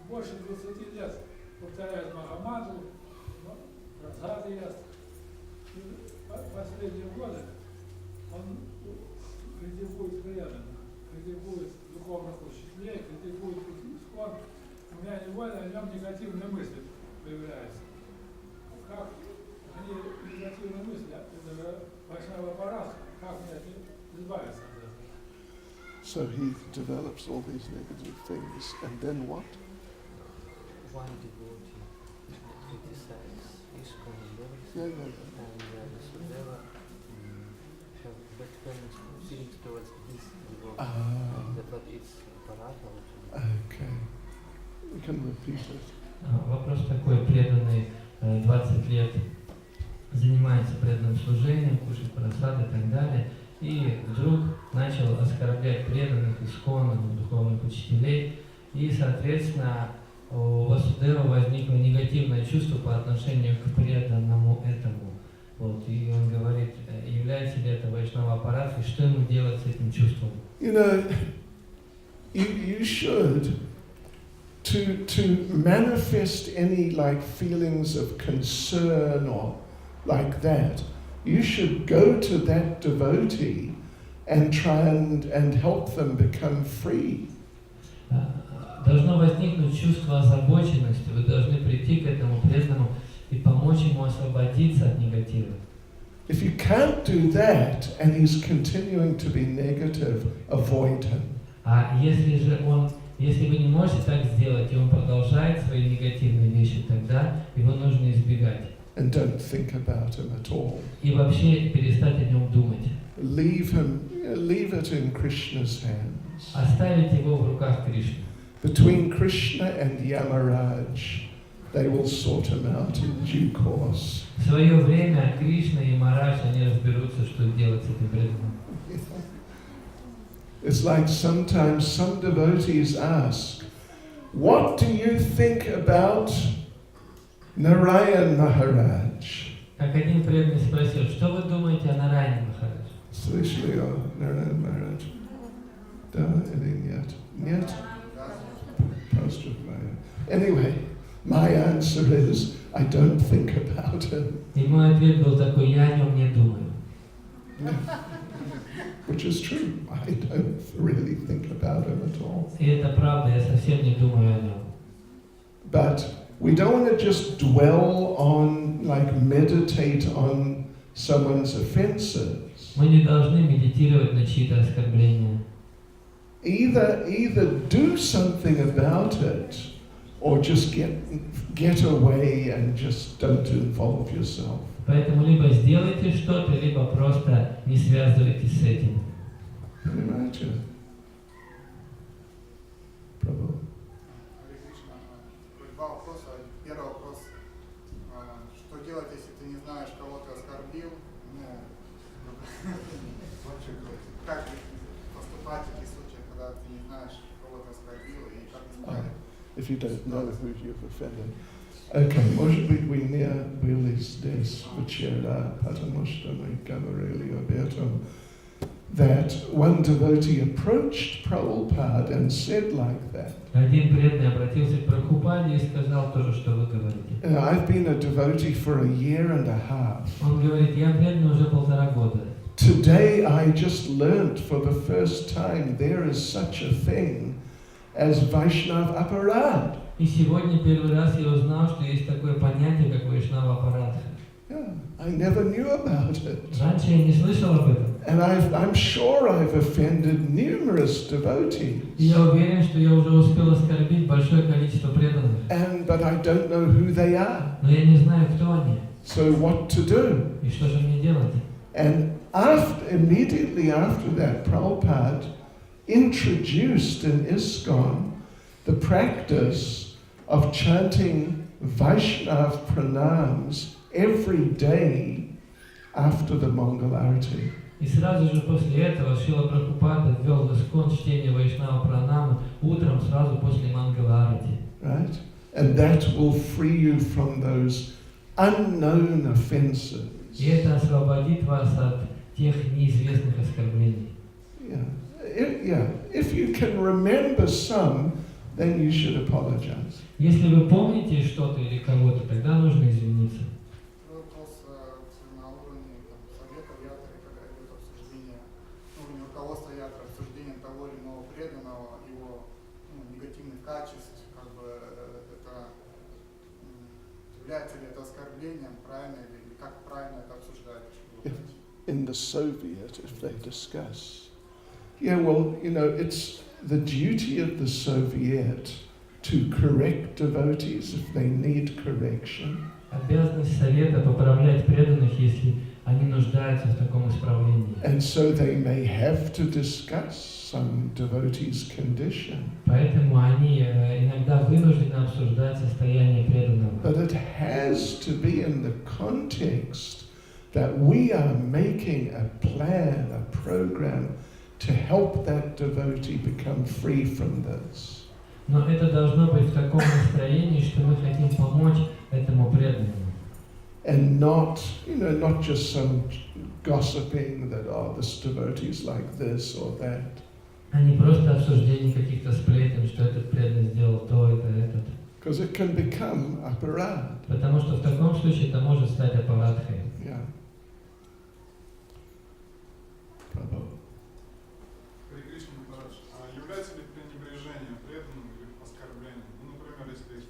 больше 20 лет повторяет Махамаду, Радхаду ест. И последние годы он критикует преданных, критикует духовных учителей, критикует искон. У меня невольно о нем негативные мысли появляются. Как они негативные мысли, это же вайшнава аппарат, как мне от них избавиться от этого? So he develops all these negative things, and then what? One devotee criticize ISKCON and Boris, Yeah, yeah, and Vasudeva have bad feelings towards his devotion. But it's Parata. okay. We can repeat it. Вопрос такой: преданный 20 лет занимается преданным служением, кушает просады и так далее, и вдруг начал оскорблять преданных, исконных, духовных учителей, и, соответственно, у Васудева возникло негативное чувство по отношению к преданному этому. Вот, и он говорит, является ли это вайшнава аппарат, и что ему делать с этим чувством? You know, you should to manifest any like feelings of concern or like that, you should go to that devotee and try and help them become free. Должно возникнуть чувство озабоченности, вы должны прийти к этому преданному и помочь ему освободиться от негатива. If you can't do that and he's continuing to be negative, avoid him. А если вы не можете так сделать, и он продолжает свои негативные вещи, тогда его нужно избегать. And don't think about him at all. И вообще перестать о нем думать. Leave it in Krishna's hands. Оставить его в руках Кришны. Between Krishna and Yamaraj, they will sort him out in due course. В свое время Кришна и Марадж, они разберутся, что делать с этим преданным. It's like sometimes some devotees ask, what do you think about Narayan Maharaj? Как один преданный спросил, что вы думаете о Нараяне Махарадже? Слышали о Narayan Maharaj? Да или нет? Нет? Anyway, my answer is, I don't think about him. И мой ответ был такой, я о нем не думаю. Which is true. I don't really think about him at all. И это правда, я совсем не думаю о нем. But we don't want to just dwell on, like meditate on someone's offences. Мы не должны медитировать на чьи-то оскорбления. Either do something about it, or just get away and just don't involve yourself. Поэтому либо сделайте что-то, либо просто не связывайтесь с этим. Imagine. Prabhu. Харе Кришна. Два вопроса. Первый вопрос. Что делать, если ты не знаешь, кого ты оскорбил? Как поступать в таких случаях, когда ты не знаешь, кого ты оскорбил, и как исправить? If you don't know who you've offended. Okay, может быть, вы не были здесь вчера, потому что мы говорили об этом. That one devotee approached Prabhupada and said like that. Один преданный обратился к Прабхупаде и сказал то же, что вы говорите. I've been a devotee for a year and a half. Он говорит, я преданный уже 1,5 года. Today I just learnt for the first time there is such a thing as Vaishnav Aparad. И сегодня первый раз я узнал, что есть такое понятие, как вайшнава аппаратха. Yeah, I never knew about it. Раньше я не слышал об этом. And I'm sure I've offended numerous devotees. И я уверен, что я уже успел оскорбить большое количество преданных. But I don't know who they are. Но я не знаю, кто они. So what to do? И что же мне делать? And immediately after that, Prabhupada introduced in ISKCON the practice of chanting Vaishnav pranams every day after the Mangal Arati. И сразу же после этого Шрила Прабхупада ввел в ISKCON чтение Вайшнава Пранамы утром сразу после Мангала Арати. Right? And that will free you from those unknown offenses. И это освободит вас от тех неизвестных оскорблений. If you can remember some, then you should apologize. Если вы помните что-то или кого-то, тогда нужно извиниться. Вопрос на уровне совета ятры, когда идет обсуждение, на уровне руководства ятры, обсуждение того или иного преданного, его негативных качеств, как бы это является ли это оскорблением, правильно или как правильно это обсуждать? In the Soviet, if they discuss. Yeah, well, it's the duty of the Soviet to correct devotees if they need correction. Обязанность совета поправлять преданных, если они нуждаются в таком исправлении. And so they may have to discuss some devotee's condition. Поэтому они иногда вынуждены обсуждать состояние преданного. But it has to be in the context that we are making a plan, a program to help that devotee become free from this. Но это должно быть в таком настроении, что мы хотим помочь этому преданному. And not, not just some gossiping that, this devotee is like this or that. А не просто обсуждение каких-то сплетен, что этот преданный сделал то, это, этот. Because it can become aparad. Потому что в таком случае это может стать аппаратхой. Yeah. Prabhu. Харе Кришна Махарадж, а является ли пренебрежение преданным или оскорблением? Ну, например, если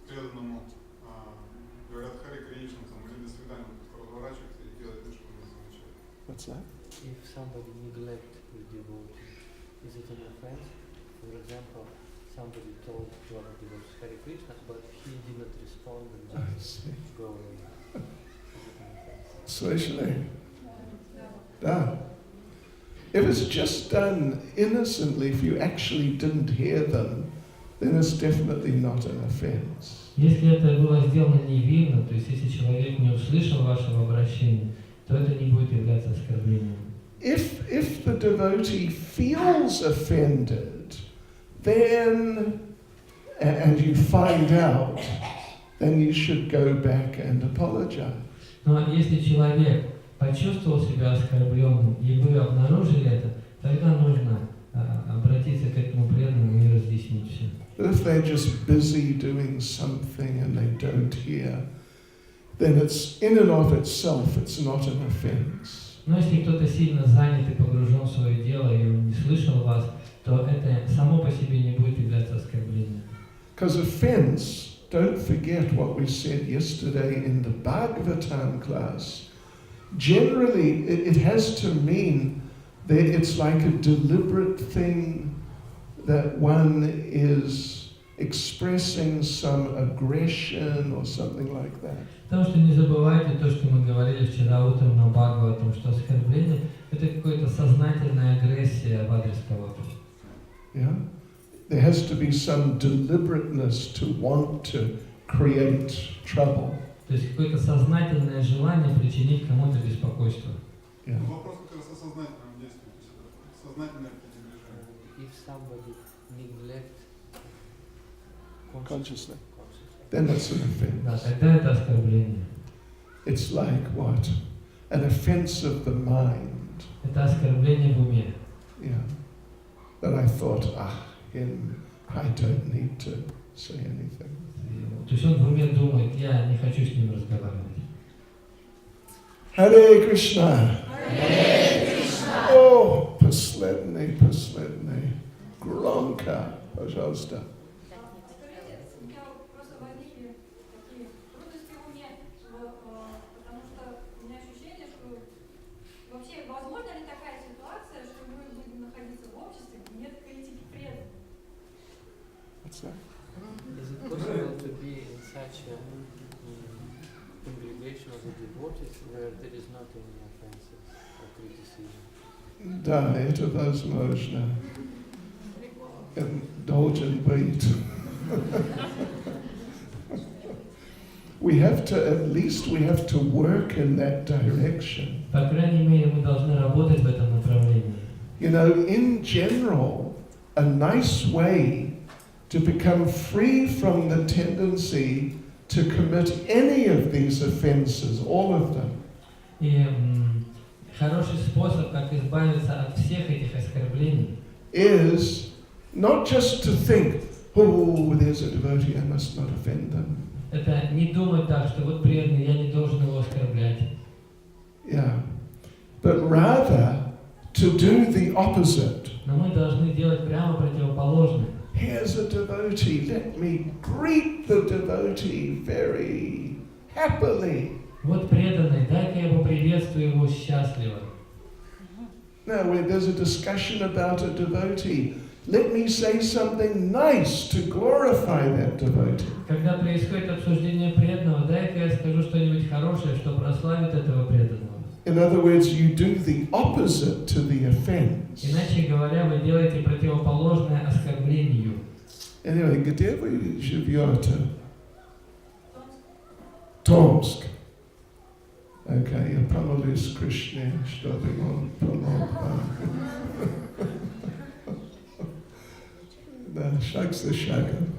преданному говорят Харе Кришна или до свидания, он разворачивается и делает вид, что он не замечает. What's that? If somebody neglect the devotee, is it an offense? For example, somebody told one of the devotees Hare Krishna, but he did not respond and I just see. go away. Is it an offense? Slowly. Da. If it's just done innocently, if you actually didn't hear them, then it's definitely not an offense. Если это было сделано невинно, то есть если человек не услышал вашего обращения, то это не будет являться оскорблением. If the devotee feels offended, then, and you find out, then you should go back and apologize. Но если человек почувствовал себя оскорбленным, и вы обнаружили это, тогда нужно обратиться к этому преданному и разъяснить все. But if they're just busy doing something and they don't hear, then it's in and of itself, it's not an offense. Но если кто-то сильно занят и погружен в свое дело, и он не слышал вас, то это само по себе не будет являться оскорблением. Because offense, don't forget what we said yesterday in the Bhagavatam class. Generally, it has to mean that it's like a deliberate thing that one is expressing some aggression or something like that. Потому что не забывайте то, что мы говорили вчера утром на Бхагаватам, что оскорбление – это какая-то сознательная агрессия в адрес кого-то. Yeah? There has to be some deliberateness to want to create trouble. То есть какое-то сознательное желание причинить кому-то беспокойство. Yeah. Вопрос как раз о сознательном действии, то есть это сознательное пренебрежение. If somebody neglect Consciously. Then it's an Да, offense. тогда это оскорбление. It's like what? An offense of the mind. Это оскорбление в уме. Yeah. But I thought, I don't need to say anything. То есть он в уме думает, я не хочу с ним разговаривать. Hare Krishna. Hare Krishna. Oh, последний. Громко, пожалуйста. Скажите, у меня просто возникли такие трудности в уме, потому что у меня ощущение, что вообще возможна ли такая ситуация, что мы будем находиться в обществе, где нет критики преданных? What's that? Is it possible to be in such a congregation of the devotees where there is not any offenses or criticism? Да, это возможно. Должен быть. We have to work in that direction. По крайней мере, мы должны работать в этом направлении. In general, a nice way to become free from the tendency to commit any of these offenses, all of them, И хороший способ, как избавиться от всех этих оскорблений, is not just to think, oh, there's a devotee, I must not offend them. это не думать так, что вот преданный, я не должен его оскорблять. Yeah. But rather to do the opposite. Но мы должны делать прямо противоположное. Here's a devotee, let me greet the devotee very happily. Вот преданный, дай-ка я поприветствую его счастливо. Now, where there's a discussion about a devotee, let me say something nice to glorify that devotee. Когда происходит обсуждение преданного, дай-ка я скажу что-нибудь хорошее, что прославит этого преданного. In other words, you do the opposite to the offense. Иначе говоря, вы делаете противоположное оскорблению. Anyway, где вы живете? Томск. Okay, я помолюсь Кришне, чтобы он помог вам. Да, шаг за шагом.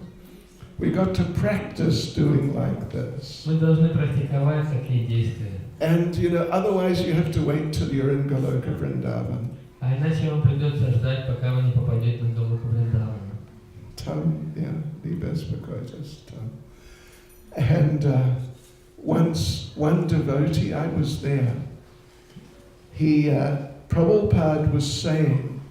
We got to practice doing like this. Мы должны практиковать такие действия. And otherwise you have to wait till you're in Goloka Vrindavan. А иначе вам придется ждать, пока вы не попадете на Галоку Вриндавана. Tam, yeah, the best Vakotas, Tam. And once one devotee, I was there, Prabhupada was saying,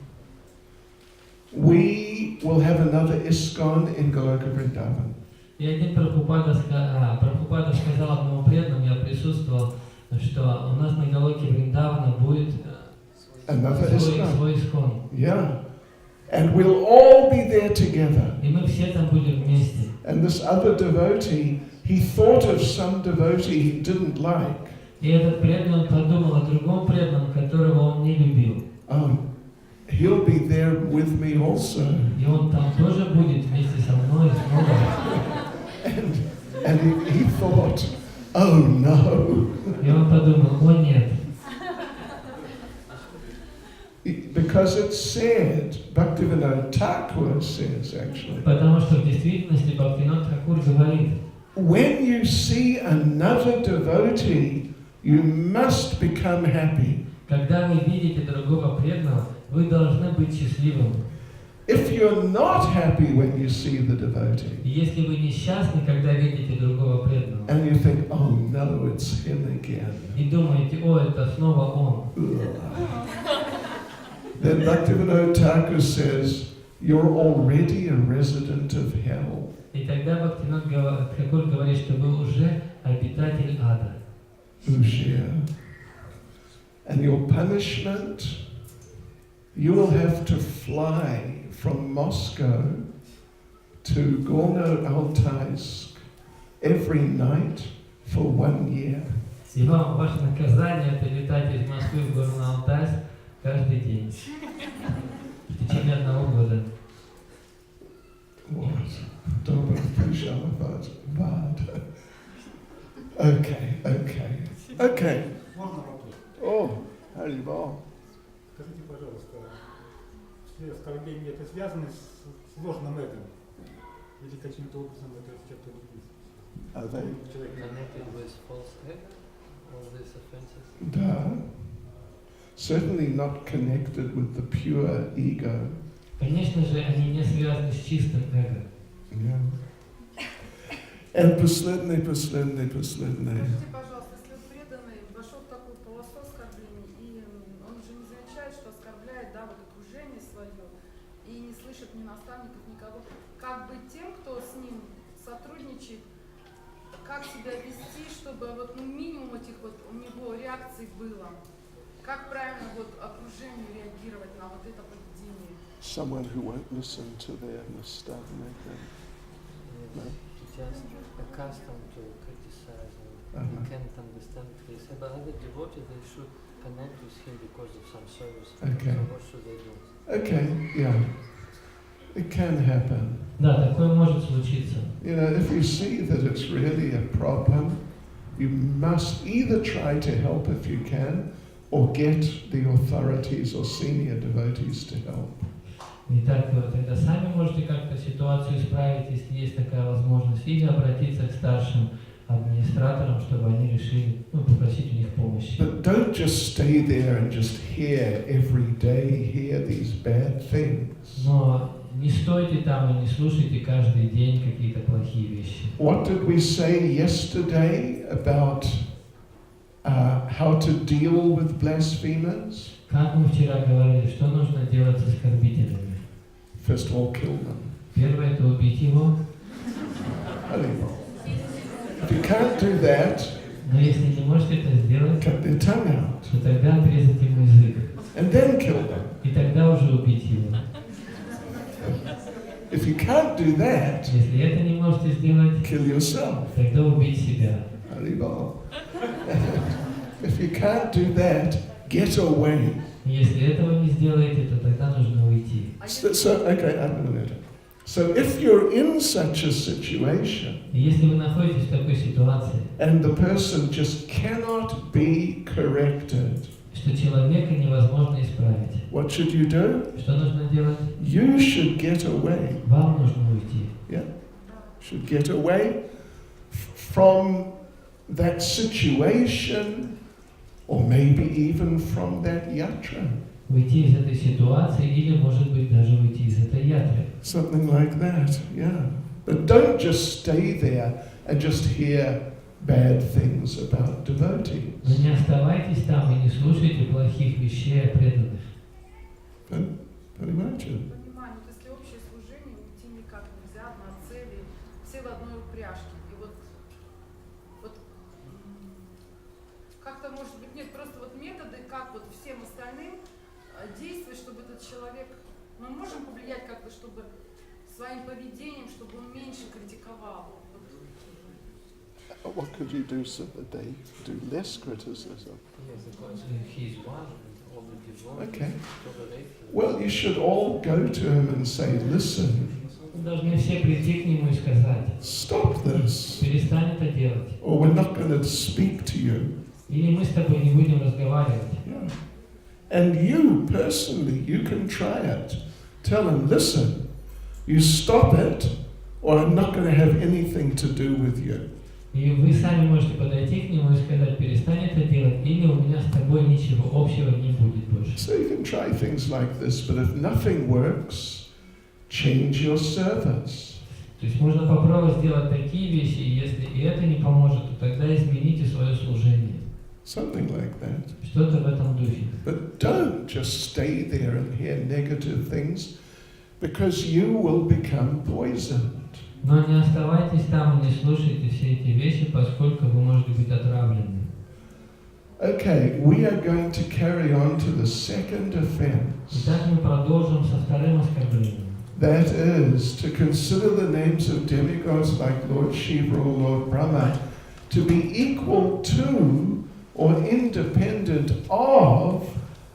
we will have another ISKCON in Goloka Vrindavan. И один Прабхупада сказал одному преданному, я присутствовал, что у нас на Галоке Вриндавана будет свой ISKCON. Yeah. And we'll all be there together. И мы все там будем вместе. And this other devotee, he thought of some devotee he didn't like. И этот преданный подумал о другом преданном, которого он не любил. Oh, he'll be there with me also. И он там тоже будет вместе со мной снова. And he thought, oh no. И он подумал, о нет. Because it's said, Bhaktivinoda Thakur says actually, Потому что в действительности Бхактивинод Тхакур говорит, when you see another devotee, you must become happy. когда вы видите другого преданного, вы должны быть счастливым. If you're not happy when you see the devotee, И если вы несчастны, когда видите другого преданного, and you think, oh no, it's him again, и думаете, о, это снова он, then Bhaktivinoda Thakur says, you're already a resident of hell. и тогда Бхактивинод Тхакур говорит, что вы уже обитатель ада. Ushia. And your punishment, you will have to fly from Moscow to Gorno-Altaisk every night for 1 year. И вам ваше наказание это летать из Москвы в Горно-Алтайск каждый день. В течение 1 года. What? Добро пришаловать в ад. Okay. Можно вопрос? Oh, Haribol. Скажите, пожалуйста, все оскорбления это связаны с ложным эго? Или каким-то образом это что-то Are they? Connected with false ego, all these offenses? Da. Certainly not connected with the pure ego. Конечно же, они не связаны с чистым эго. Yeah. And последний. Скажите, пожалуйста, если преданный вошел в такую полосу оскорблений, и он же не замечает, что оскорбляет, да, вот окружение свое, и не слышит ни наставников, никого, как быть тем, кто с ним сотрудничает, как себя вести, чтобы вот минимум этих вот у него реакций было, как правильно вот окружению реагировать на вот это поведение? Someone who won't listen to their nastavnika. No? Just accustomed to criticize, or Uh-huh. he can't understand what they say. But other devotees, they should connect with him because of some service. Okay. So what should they do? Okay, yeah. It can happen. Да, такое может случиться. If you see that it's really a problem, you must either try to help if you can, or get the authorities or senior devotees to help. Итак, тогда сами можете как-то ситуацию исправить, если есть такая возможность, или обратиться к старшим администраторам, чтобы они решили, попросить у них помощи. But don't just stay there and just hear these bad things. Но не стойте там и не слушайте каждый день какие-то плохие вещи. What did we say yesterday about how to deal with blasphemers? Как мы вчера говорили, что нужно делать с оскорбителями? First of all, kill them. Первое – это убить его. If you can't do that, Но если не можете это сделать, cut their tongue out. то тогда отрезать ему язык. And then kill them. И тогда уже убить его. If you can't do that, Если это не можете сделать, kill yourself. тогда убить себя. Haribol. If you can't do that, get away. Если этого не сделаете, то тогда нужно уйти. So if you're in such a situation И если вы находитесь в такой ситуации, and the person just cannot be corrected, что человека невозможно исправить, what should you do? что нужно делать? You should get away. Вам нужно уйти. Yeah? Should get away from that situation or maybe even from that yatra. Уйти из этой ситуации или, может быть, даже уйти из этой ятры. Something like that, yeah. But don't just stay there and just hear bad things about devotees. Но не оставайтесь там и не слушайте плохих вещей о преданных. Понимаете? Понимаю, вот если общее служение, уйти никак нельзя, одна цель, все в одной упряжке. И вот как-то, может быть, нет, просто вот методы, как вот всем остальным действовать, чтобы этот человек, мы можем повлиять как-то, чтобы своим поведением, чтобы он меньше критиковал. What could you do so that they do less criticism? Yes, because he is one, all the devotees Okay. tolerate him. Well, you should all go to him and say, listen, Вы должны все прийти к нему и сказать, stop this, перестань это делать. or we're not going to speak to you. Или мы с тобой не будем разговаривать. Yeah. And you, personally, you can try it. Tell him, listen, you stop it, or I'm not going to have anything to do with you. И вы сами можете подойти к нему и сказать, перестань это делать, или у меня с тобой ничего общего не будет больше. So you can try things like this, but if nothing works, change your service. То есть можно попробовать сделать такие вещи, и если и это не поможет, то тогда измените свое служение. Something like that. Что-то в этом духе. But don't just stay there and hear negative things, because you will become poisoned. Но не оставайтесь там и не слушайте все эти вещи, поскольку вы можете быть отравлены. Okay, we are going to carry on to the second offense. Итак, мы продолжим со вторым оскорблением. That is to consider the names of demigods like Lord Shiva or Lord Brahma to be equal to or independent of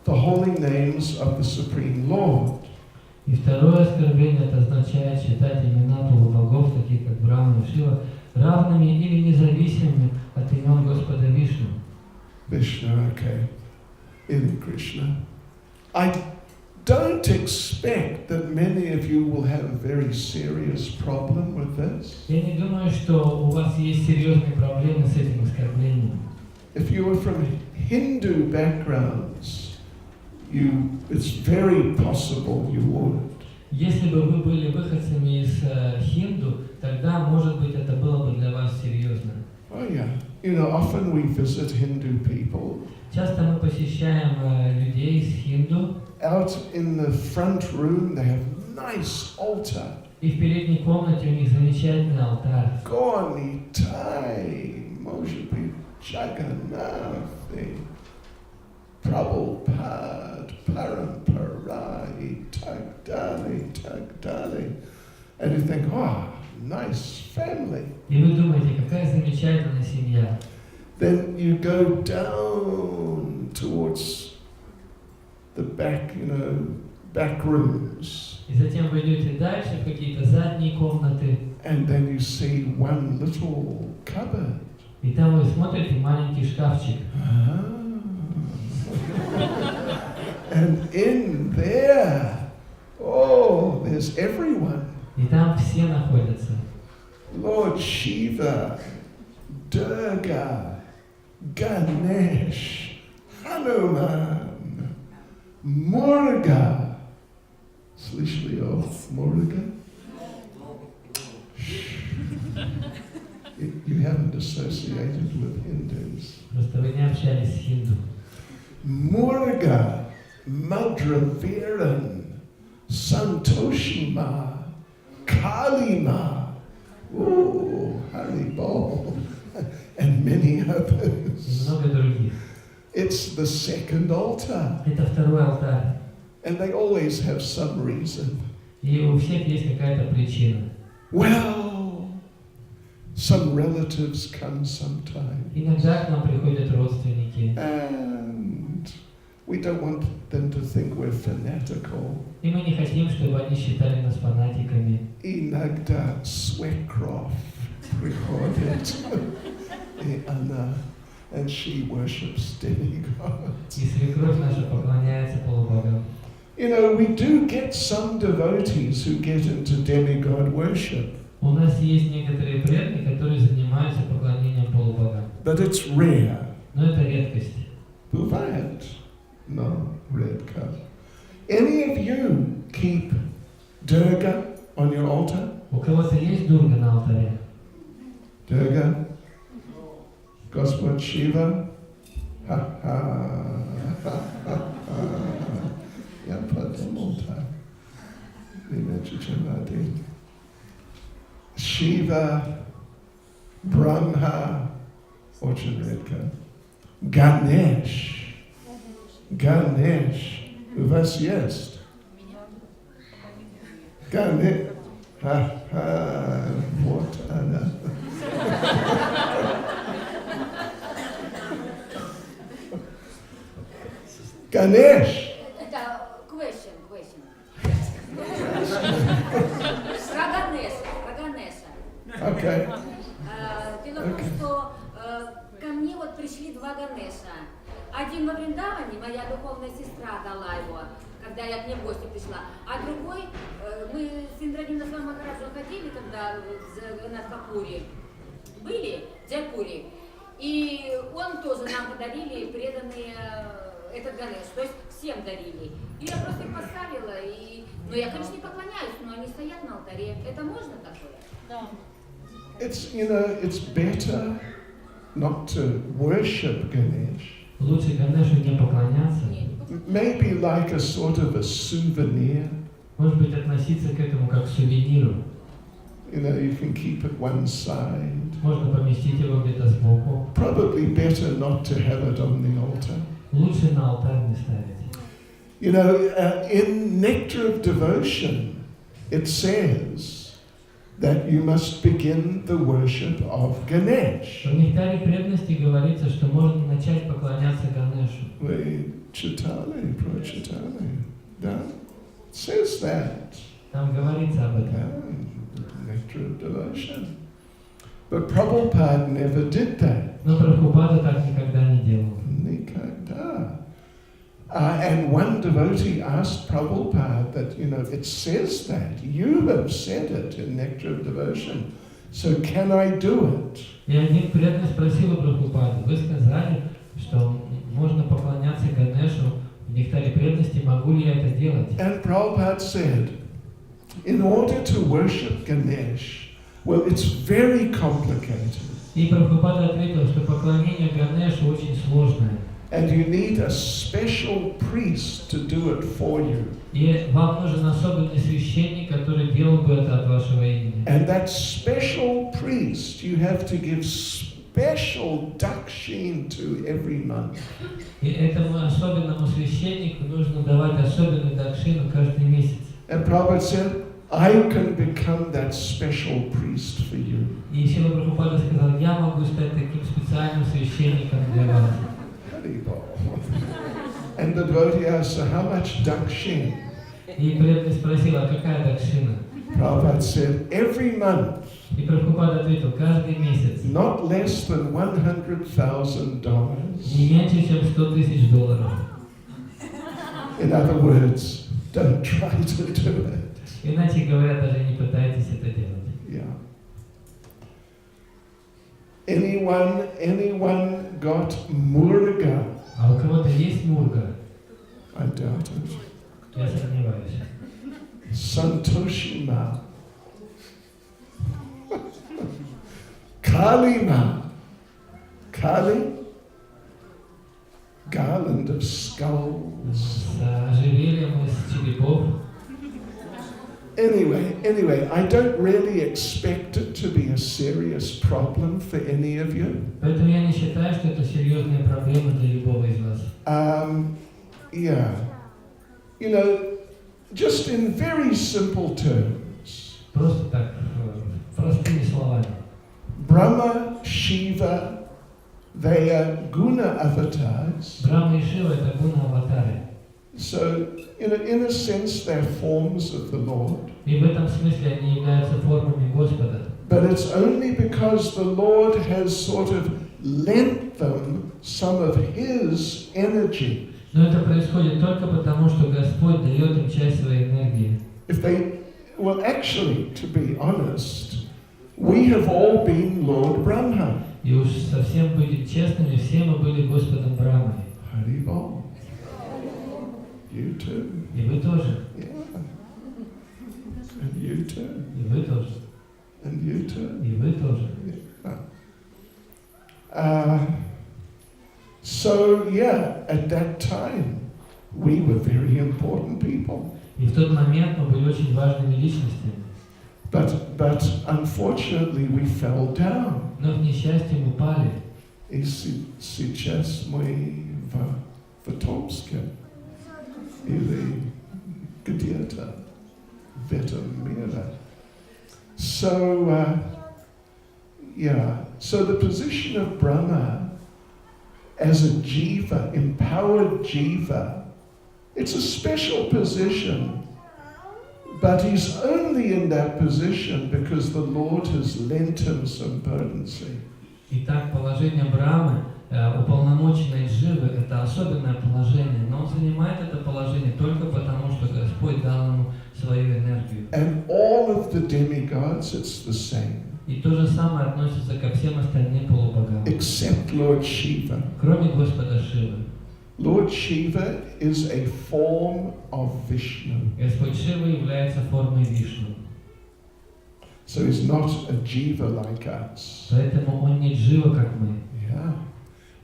the holy names of the Supreme Lord. И второе оскорбление это означает считать имена полубогов, таких как Брахма и Шива, равными или независимыми от имен Господа Вишну. Vishnu, okay. In Krishna. I don't expect that many of you will have a very serious problem with this. Я не думаю, что у вас есть серьезные проблемы с этим оскорблением. If you were from Hindu backgrounds, it's very possible you would. Если бы вы были выходцами из хинду, тогда, может быть, это было бы для вас серьезно. Oh yeah. You know, often we visit Hindu people. Часто мы посещаем людей из хинду. Out in the front room, they have nice altar. И в передней комнате у них замечательный алтарь. Gornitai, может быть, Jagannath, Prabhupada, Paramparai, Tagdali. And you think, oh, nice family. И вы думаете, какая замечательная семья. Then you go down towards the back, back rooms. И затем вы идете дальше в какие-то задние комнаты. And then you see one little cupboard. И там вы смотрите маленький шкафчик. And in there, oh, there's everyone. И там все находятся. Lord Shiva, Durga, Ganesh, Hanuman, Muruga. Слышали о Muruga? You haven't associated with Hindus. Просто вы не общались с хинду. Muruga, Madraviran, Santoshima, Kalima, oh, Haribol, and many others. Много других. It's the second altar. Это второй алтарь. And they always have some reason. И у всех есть какая-то причина. Well, some relatives come sometime, Иногда к нам приходят родственники, and we don't want them to think we're fanatical. и мы не хотим, чтобы они считали нас фанатиками. Иногда свекровь приходит, и она, and she worships demigods. И свекровь наша поклоняется полубогам. You know, we do get some devotees who get into demigod worship, У нас есть некоторые преданные, которые занимаются поклонением полубогам. but it's rare. Но это редкость. Buvает, no, redka. Any of you keep Durga on your altar? У кого-то есть Дурга на алтаре? Durga? Господь Shiva? Ha ha. Я подумал так. Иначе чем один. Shiva, Brahma, очень редко. Ganesh. Ganesh. У вас есть? Ganesh. Ха-ха. Вот она. Ganesh. Это question. Про Ганеша. Okay. Дело в том, что ко мне вот пришли два Ганеша. Один во Вриндаване, моя духовная сестра дала его, когда я к ней в гости пришла. А другой, мы с Индрадином Махараджем ходили, когда в Надхапуре были, в Джайпуре. И он тоже нам подарили преданные этот Ганеш, то есть всем дарили. И я просто их поставила, но я, конечно, не поклоняюсь, но они стоят на алтаре. Это можно такое? Да. It's, you know, it's better not to worship Ganesh. Лучше Ганешу не поклоняться. Maybe like a sort of a souvenir. Может быть, относиться к этому как к сувениру. You know, you can keep it one side. Можно поместить его где-то сбоку. Probably better not to have it on the altar. Лучше на алтарь не ставить. You know, in Nectar of Devotion, it says that you must begin the worship of Ganesh. В нектаре преданности говорится, что можно начать поклоняться Ганешу. We chitali, prochitali. Yeah? It says that. Там говорится об этом. Yeah, Nectar of Devotion. But Prabhupada never did that. Но Прабхупада так никогда не делал. Nikada. And one devotee asked Prabhupada that, you know, it says that. You have said it in Nectar of Devotion. So can I do it? И один преданный спросил у Прабхупады: вы сказали, что можно поклоняться Ганешу в нектаре преданности, могу ли я это делать? And Prabhupada said, in order to worship Ganesh, well, it's very complicated. И Прабхупада ответил, что поклонение Ганешу очень сложное. And you need a special priest to do it for you. И вам нужен особенный священник, который делал бы это от вашего имени. And that special priest, you have to give special dakshin to every month. И этому особенному священнику нужно давать особенную дакшину каждый месяц. And Prabhupada said, I can become that special priest for you. И Шрила Прабхупада сказал: я могу стать таким специальным священником для вас. And the devotee asked, so how much dakshin? И преданный спросил: а какая дакшина? Prabhupada said, every month, И Прабхупада ответил: каждый месяц. not less than $100,000. Не меньше, чем $100,000. In other words, don't try to do it. Иначе говоря, даже не пытайтесь это делать. Yeah. Anyone got Muruga? А у кого-то есть мурга? I doubt it. Я сомневаюсь. Santoshima. Kalima. Kali? Garland of skulls. С ожерельем из черепов. Anyway, I don't really expect it to be a serious problem for any of you. Поэтому я не считаю, что это серьезная проблема для любого из вас. Yeah. You know, just in very simple terms, Просто так, простыми словами. Brahma, Shiva, they are guna avatars. Брахма и Шива — это гуна-аватары. So, in a sense, they're forms of the Lord. И в этом смысле они являются формами Господа. But it's only because the Lord has sort of lent them some of His energy. Но это происходит только потому, что Господь дает им часть своей энергии. If they, well, actually, to be honest, we have all been Lord Brahma. И уж совсем быть честными, все мы были Господом Брахмой. Haribol. You too. И вы тоже. Yeah. And you too. И вы тоже. And you too. И вы тоже. So yeah, at that time, we were very important people. И в тот момент мы были очень важными личностями. But unfortunately, we fell down. Но в несчастье мы пали. И сейчас мы в Томске или где-то в этом мире. So the position of Brahma as a jiva, empowered jiva, it's a special position, but he's only in that position because the Lord has lent him some potency. Итак, положение Брахмы, уполномоченной Дживы, это особенное положение, но он занимает это положение только потому, что Господь дал ему свою энергию. And all of the demigods, it's the same. И то же самое относится ко всем остальным полубогам. Except Lord Shiva. Кроме Господа Шивы. Lord Shiva is a form of Vishnu. Господь Шива является формой Вишну. So he's not a jiva like us. Поэтому он не Джива, как мы. Yeah.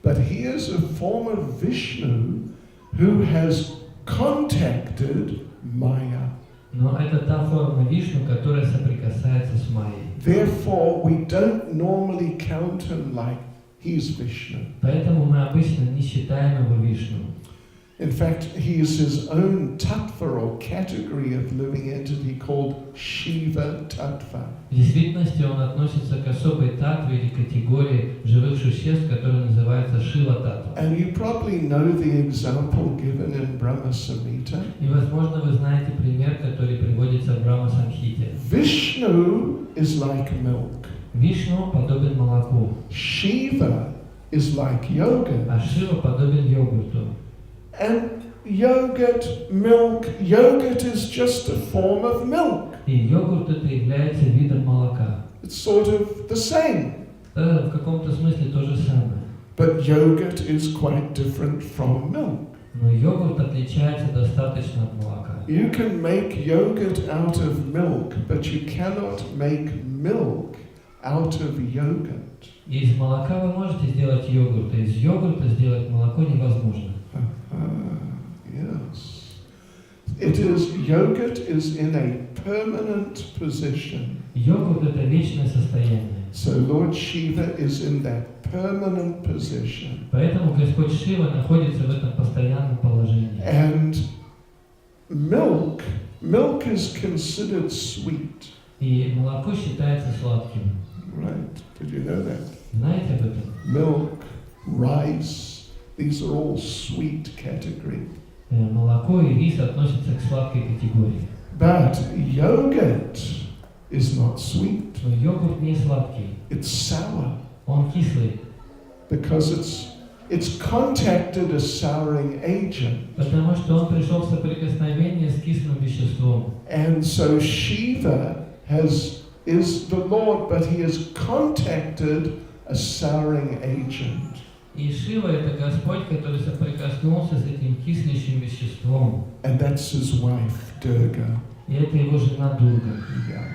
But he is a form of Vishnu who has contacted Maya. Но это та форма Вишну, которая соприкасается с Майей. Therefore, we don't normally count him like he's Vishnu. Поэтому мы обычно не считаем его Вишну. In fact, he is his own tattva or category of living entity called Shiva Tattva. В действительности он относится к особой татве или категории живых существ, которая называется Шива Татва. And you probably know the example given in Brahma Samhita. И, возможно, вы знаете пример, который приводится в Брахма Самхите. Vishnu is like milk. Вишну подобен молоку, Shiva is like yogurt. а Шива подобен йогурту. And yogurt is just a form of milk. И йогурт это является видом молока. It's sort of the same. Это в каком-то смысле то же самое. But yogurt is quite different from milk. Но йогурт отличается достаточно от молока. You can make yogurt out of milk, but you cannot make milk out of yogurt. Из молока вы можете сделать йогурт, а из йогурта сделать молоко невозможно. Yes. Yogurt is in a permanent position. Йогурт это вечное состояние. So Lord Shiva is in that permanent position. Поэтому Господь Шива находится в этом постоянном положении. And milk is considered sweet. И молоко считается сладким. Right? Did you know that? Знаете об этом? Milk, rice, these are all sweet category. Молоко и рис относятся к сладкой категории. But yogurt is not sweet. Но йогурт не сладкий. It's sour. Он кислый. Because it's contacted a souring agent. Потому что он пришел в соприкосновение с кислым веществом. And so Shiva is the Lord, but he has contacted a souring agent. И Шива это Господь, который соприкоснулся с этим кислящим веществом. And that's his wife, Durga. И это его жена Дурга. Yeah.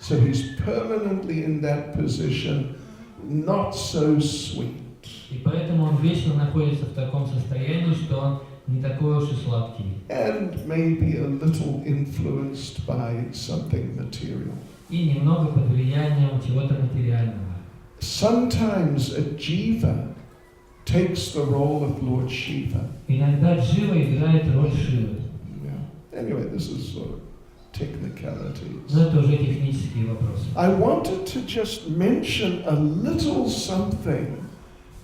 So he's permanently in that position, not so sweet. И поэтому он вечно находится в таком состоянии, что он не такой уж и сладкий. And maybe a little influenced by something material. И немного под влиянием чего-то материального. Sometimes a jiva takes the role of Lord Shiva. Иногда Джива играет роль Шивы. Yeah. Anyway, this is sort of technicalities. Но это уже технические вопросы. I wanted to just mention a little something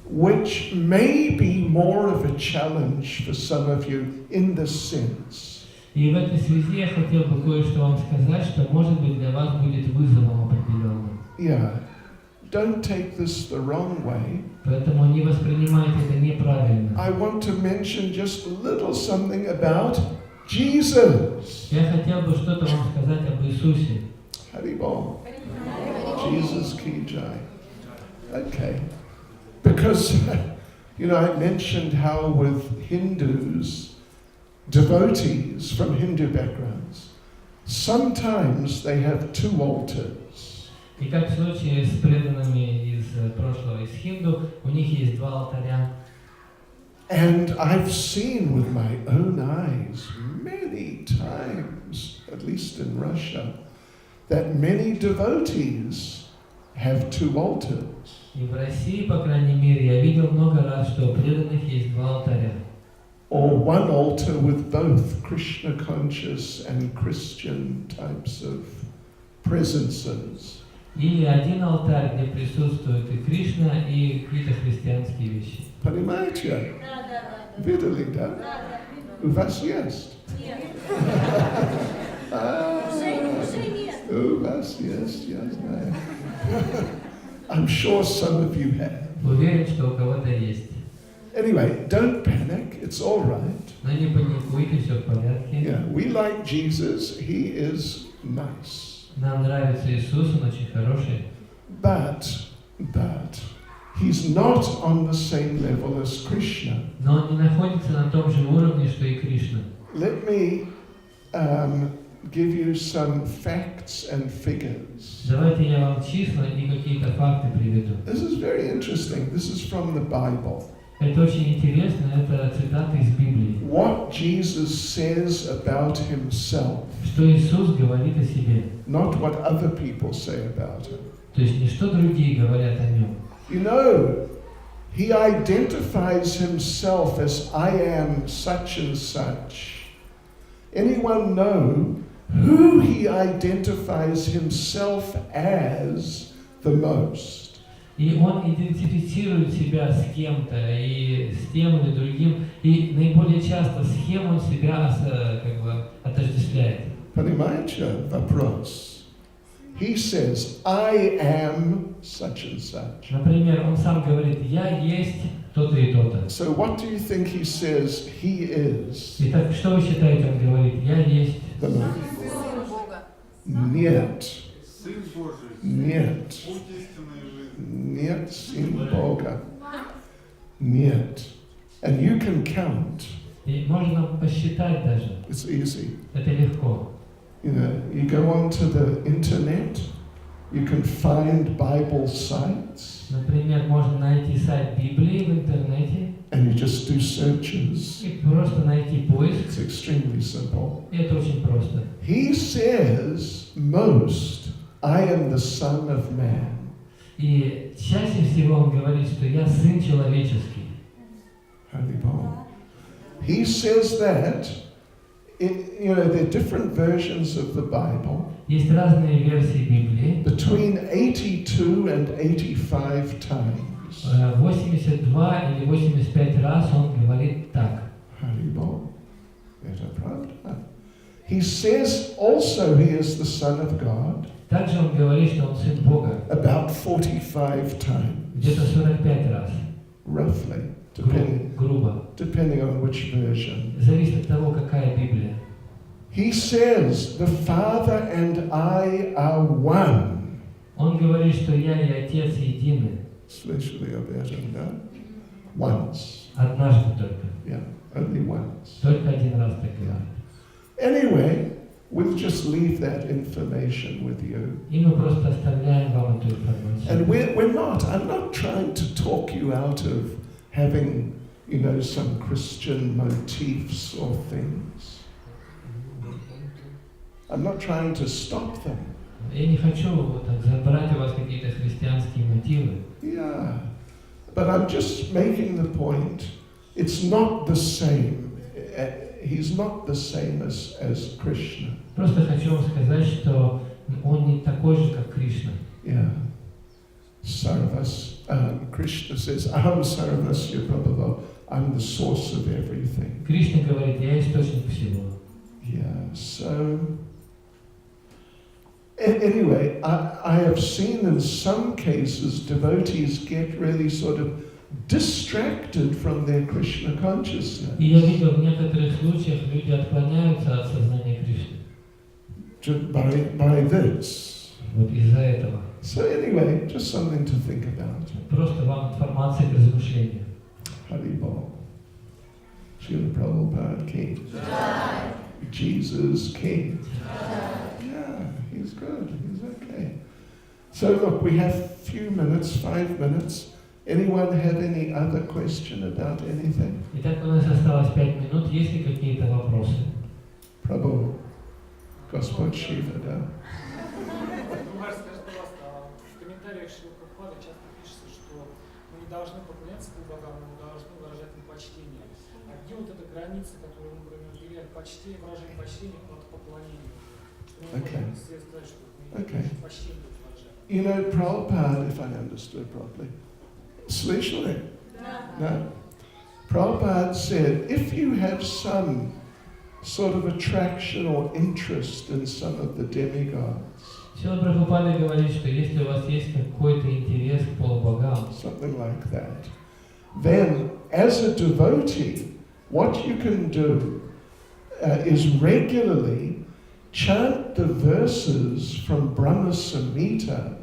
which may be more of a challenge for some of you in this sense. И в этой связи я хотел бы кое-что вам сказать, что, может быть, для вас будет вызовом определенным. Yeah. Don't take this the wrong way. Поэтому не воспринимайте это неправильно. I want to mention just a little something about Jesus. Я хотел бы что-то вам сказать об Иисусе. Haribol. Jesus ki jai. Okay. Because, you know, I mentioned how with Hindus, devotees from Hindu backgrounds, sometimes they have two altars. И как в случае с преданными из прошлого, из хинду, у них есть два алтаря. And I've seen with my own eyes many times, at least in Russia, that many devotees have two altars. И в России, по крайней мере, я видел много раз, что у преданных есть два алтаря. Or one altar with both Krishna conscious and Christian types of presences. Или один алтарь, где присутствует и Кришна, и какие-то христианские вещи. Понимаете? Видели, да? У вас есть? У вас есть, я знаю. I'm sure some of you have. Уверен, что у кого-то есть. Anyway, don't panic, it's all right. Но не паникуйте, все в порядке. Yeah, we like Jesus, he is nice. Нам нравится Иисус, он очень хороший. But he's not on the same level as Krishna. Но он не находится на том же уровне, что и Кришна. Let me give you some facts and figures. Давайте я вам числа и какие-то факты приведу. This is very interesting. This is from the Bible. Это очень интересно, это цитаты из Библии. What Jesus says about himself. Что Иисус говорит о себе. Not what other people say about him. То есть не что другие говорят о нем. You know, he identifies himself as I am such and such. Anyone know who he identifies himself as the most? И он идентифицирует себя с кем-то, и с тем или другим, и наиболее часто с кем он себя как бы отождествляет. Понимаете вопрос? He says, I am such and such. Например, он сам говорит, я есть то-то и то-то. So what do you think he says he is? Итак, что вы считаете, он говорит, я есть? The most. Сын Бога. Нет. Сын Божий. Нет. Путь истинной жизни. Нет, сын Бога. Нет. And you can count. И можно посчитать даже. It's easy. Это легко. You know, you go onto the internet, you can find Bible sites, Например, можно найти сайт Библии в интернете and you just do searches. и просто найти поиск. It's extremely simple. И это очень просто. He says most, I am the Son of Man. И чаще всего он говорит, что я сын человеческий. Haribol. He says that, you know, there are different versions of the Bible. Есть разные версии Библии. Between 82 and 85 times. 82 или 85 раз он говорит так. Haribol. Это правда. He says also he is the Son of God. Также он говорит, что он сын Бога. About 45 times. Где-то 45 раз. Roughly. Грубо. Depending on which version. Зависит от того, какая Библия. He says, the Father and I are one. Он говорит, что я и Отец едины. Слышали об этом, да? Once. Однажды только. Yeah, only once. Только один раз так говорит. Anyway, we'll just leave that information with you. И мы просто оставляем вам эту информацию. And I'm not trying to talk you out of having, you know, some Christian motifs or things. I'm not trying to stop them. Я не хочу вот так забрать у вас какие-то христианские мотивы. Yeah, but I'm just making the point, it's not the same he's not the same as Krishna. Просто хочу вам сказать, что он не такой же, как Кришна. Yeah. Sarvas, Krishna says, Aham Sarvasya Prabhava, I'm the source of everything. Кришна говорит, я источник всего. Yeah, so anyway, I have seen in some cases devotees get really sort of distracted from their Krishna consciousness. И я видел, в некоторых случаях люди отклоняются от сознания Кришны. By this. Вот из-за этого. So anyway, just something to think about. Просто вам информация к размышлению. Haribol. Srila Prabhupada King. Jesus King. Yeah, he's good. He's okay. So look, we have a few minutes, 5 minutes. Anyone have any other question about anything? Итак, у нас осталось 5 минут. Есть ли какие-то вопросы? Prabhu, Господь Shiva, да? Скажите, пожалуйста, в комментариях Шрила Прабхупады часто пишется, что мы не должны поклоняться богам, мы должны выражать им почтение. А где вот эта граница, которую мы разделяем почтение, выражение почтения от поклонения? Что мы можем сказать, что мы почтение выражаем? You know, Prabhupada, if I understood properly, Slishli? No. Prabhupada said, if you have some sort of attraction or interest in some of the demigods, Шрила Прабхупада говорит, что если у вас есть какой-то интерес к полубогам, something like that, then as a devotee, what you can do is regularly chant the verses from Brahma Samhita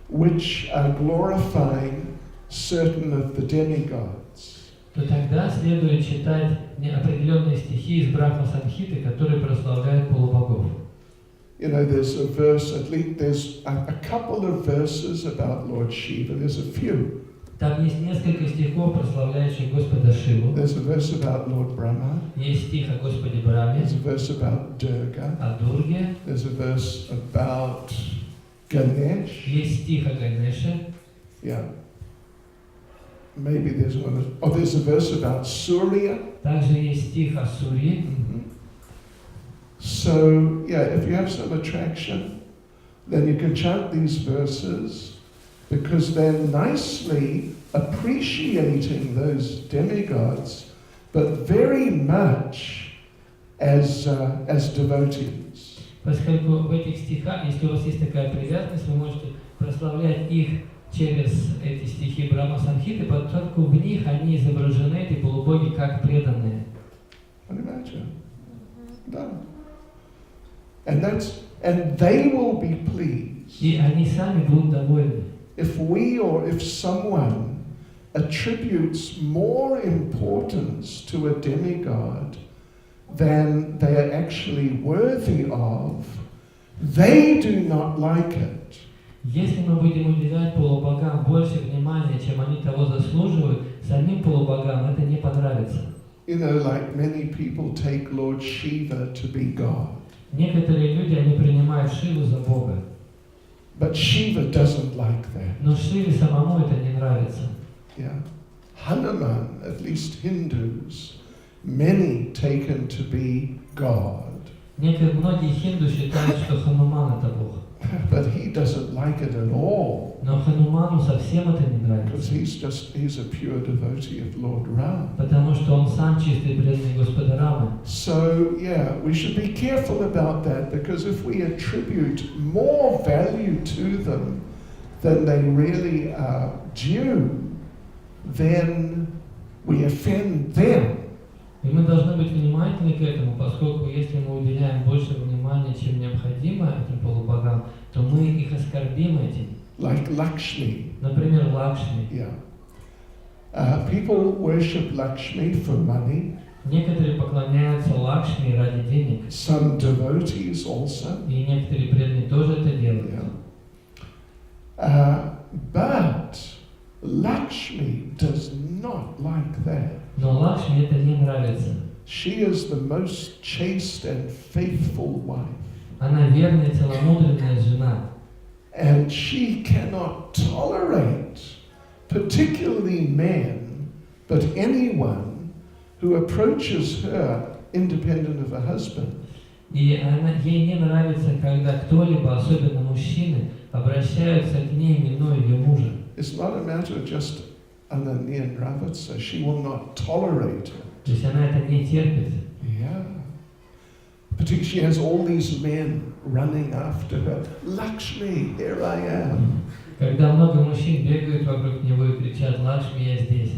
which are glorifying certain of the demigods. то тогда следует читать определенные стихи из Брахма Самхиты, которые прославляют полубогов. You know, there's a verse, at least there's a couple of verses about Lord Shiva. There's a few. Там есть несколько стихов, прославляющих Господа Шиву. There's a verse about Lord Brahma. Есть стих о Господе Брахме. There's a verse about Durga. О Дурге. There's a verse about Ganesh. Есть стих о Ганеше. Yeah. Maybe there's one. Oh, there's a verse about Surya. Также есть стих о Сурье. So, yeah, if you have some attraction, then you can chant these verses because they're nicely appreciating those demigods, but very much as devotees. Поскольку в этих стихах, если у вас есть такая привязанность, вы можете прославлять их через эти стихи Брахма Самхиты, поскольку в них они изображены, эти полубоги, как преданные. Понимаете? Да. And they will be pleased. И они сами будут довольны. If we or if someone attributes more importance to a demigod than they are actually worthy of, they do not like it. Если мы будем уделять полубогам больше внимания, чем они того заслуживают, самим полубогам это не понравится. You know, like many people take Lord Shiva to be God. Некоторые люди, они принимают Шиву за Бога. But Shiva doesn't like that. Но Шиве самому это не нравится. Yeah. Hanuman, at least Hindus, many taken to be God. Многие хинду считают, что Хануман это Бог. But he doesn't like it at all. Но Хануману совсем это не Because нравится. he's a pure devotee of Lord Ram. Потому что он сам чистый преданный Господа Рамы. So, yeah, we should be careful about that because if we attribute more value to them than they really are due, then we offend them. И мы должны быть внимательны к этому, поскольку если мы уделяем больше внимания, чем необходимо этим полубогам, то мы их оскорбим этим. Like Lakshmi. Например, Лакшми. Yeah. People worship Lakshmi for money. Некоторые поклоняются Лакшми ради денег. Some devotees also. И некоторые преданные тоже это делают. Yeah. But Lakshmi does not like that. Но Лакшми это не нравится. She is the most chaste and faithful wife. Она верная, целомудренная жена. And she cannot tolerate, particularly men, but anyone who approaches her independent of a husband. И ей не нравится, когда кто-либо, особенно мужчины, обращаются к ней, минуя ее мужа. It's not a matter of just она не нравится. She will not tolerate it. То есть она это не терпит. Yeah. Particularly she has all these men running after her. Lakshmi, here I am. Когда много мужчин бегают вокруг него и кричат: «Лакшми, я здесь».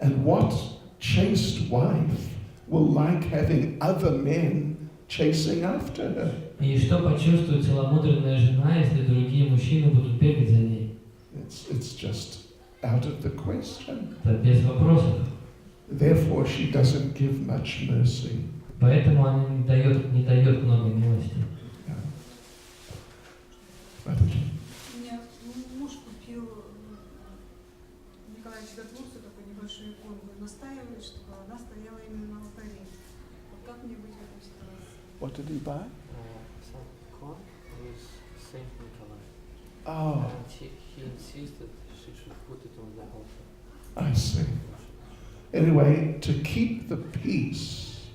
And what chaste wife will like having other men chasing after her? И что почувствует целомудренная жена, если другие мужчины будут бегать за ней? It's just out of the question. Это без вопросов. Therefore, she doesn't give much mercy. Поэтому она не дает много милости. Yeah. У меня муж купил Николая Чудотворца, такую небольшую икону, настаивает, чтобы она стояла именно на алтаре. Вот как мне быть в этой ситуации? What did he buy? Some icon with Saint Nikolai. Oh, And he insisted she should put it on the altar. I see. Anyway, to keep the peace,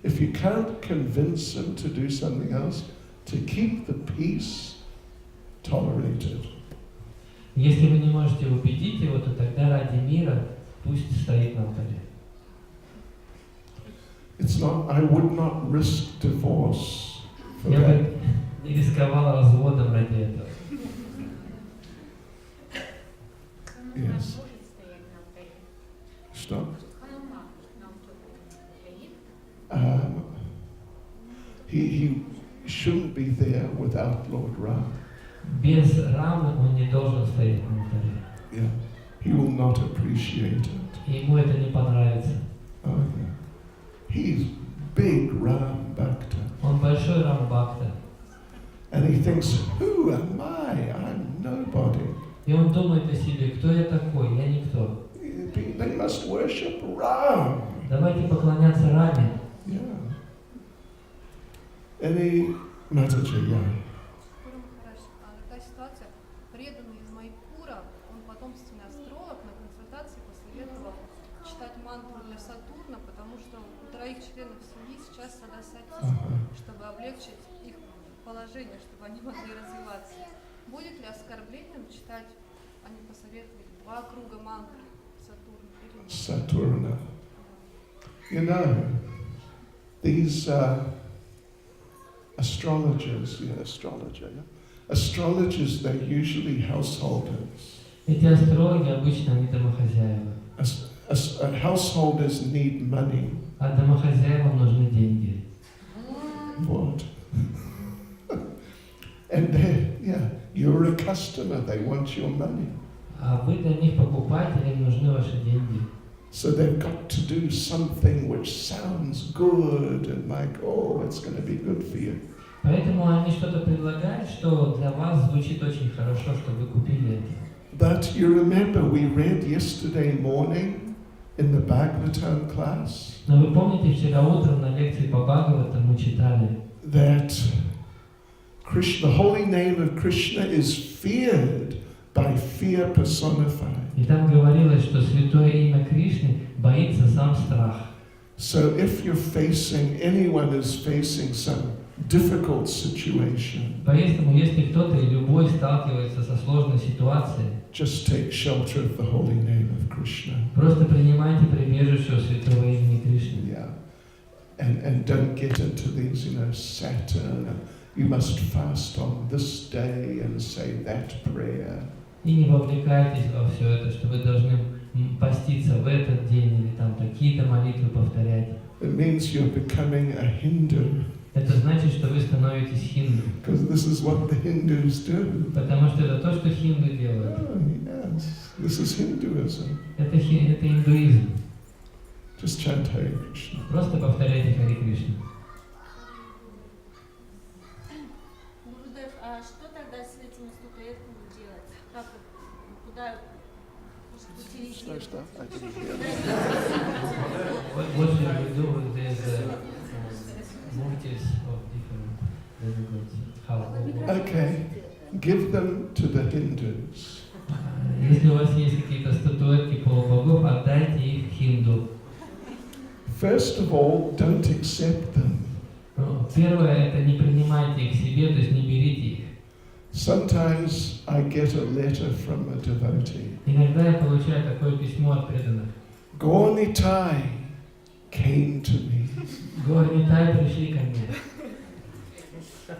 if you can't convince him to do something else, to keep the peace, tolerate it. Если вы не можете убедить его, то тогда ради мира пусть стоит на алтаре. It's not, I would not risk divorce for Я that. бы не рисковал разводом ради этого. Yes. Stop. He shouldn't be there without Lord Ram. Без рамы он не должен стоять на алтаре. Yeah. He will not appreciate it. Ему это не понравится. Oh, yeah. He's big Ram Bhakta. Он большой Рам Бхакта. And he thinks, who am I? I'm nobody. И он думает о себе: кто я такой? Я никто. They must worship Ram. Давайте поклоняться Раме. Yeah. Any Mataji, yeah. Такая ситуация. Преданный из Майпура, он потомственный астролог, на консультации посоветовал читать мантру для Сатурна, потому что у троих членов семьи сейчас садасатис, чтобы облегчить их положение, чтобы они могли развиваться. Будет ли оскорблением читать, они посоветовали, 2 круга мантры Сатурна? Saturna. You know, these astrologers, astrologers, they're usually householders. Эти астрологи обычно не домохозяева. Householders need money. А домохозяевам нужны деньги. What? And you're a customer, they want your money. А вы для них покупатели, им нужны ваши деньги. So they've got to do something which sounds good and like, oh, it's going to be good for you. Поэтому они что-то предлагают, что для вас звучит очень хорошо, что вы купили это. But you remember we read yesterday morning in the Bhagavatam class Но вы помните, вчера утром на лекции по Бхагаватам мы читали, that Krishna, the holy name of Krishna is feared by fear personified. и там говорилось, что святое имя Кришны боится сам страх. So if you're facing, anyone is facing some difficult situation, Поэтому, если кто-то и любой сталкивается со сложной ситуацией, just take shelter of the holy name of Krishna. просто принимайте прибежище у святого имени Кришны. Yeah. And don't get into these, Saturn, and you must fast on this day and say that prayer. И не вовлекайтесь во все это, что вы должны поститься в этот день или там такие-то молитвы повторять. It means you're becoming a Hindu. Это значит, что вы становитесь хинду. Because this is what the Hindus do. Потому что это то, что хинду делают. Oh, yes. This is Hinduism. Это индуизм. Just chant Hare Krishna. Просто повторяйте Харе Кришна. Гурудев, а что тогда с этими статуэтками делать? Как, куда утилизировать? Что? I didn't hear. What should we do with these murtis of different demigods? How? Okay. Give them to the Hindus. Если у вас есть какие-то статуэтки полубогов, отдайте их хинду. First of all, don't accept them. Первое, это не принимайте их себе, то есть не берите их. Sometimes I get a letter from a devotee. Иногда я получаю такое письмо от преданных. Gornitai came to me. Горнитай пришли ко мне.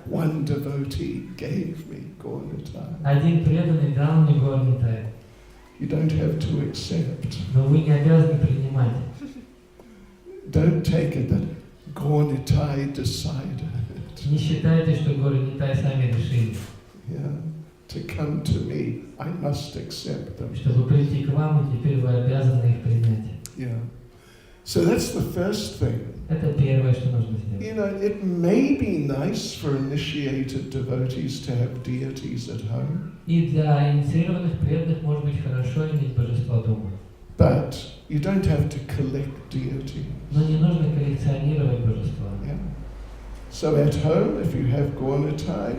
One devotee gave me Gornitai. Один преданный дал мне горнитай. You don't have to accept. Но вы не обязаны принимать. Don't take it that Gornitai decided. Не считайте, что горнитай сами решили. Yeah. To come to me, I must accept them. Чтобы прийти к вам, и теперь вы обязаны их принять. Yeah. So that's the first thing. Это первое, что нужно сделать. You know, it may be nice for initiated devotees to have deities at home. И для инициированных преданных может быть хорошо иметь божества дома. But you don't have to collect deities. Но не нужно коллекционировать божества. Yeah. So at home, if you have Gornitai,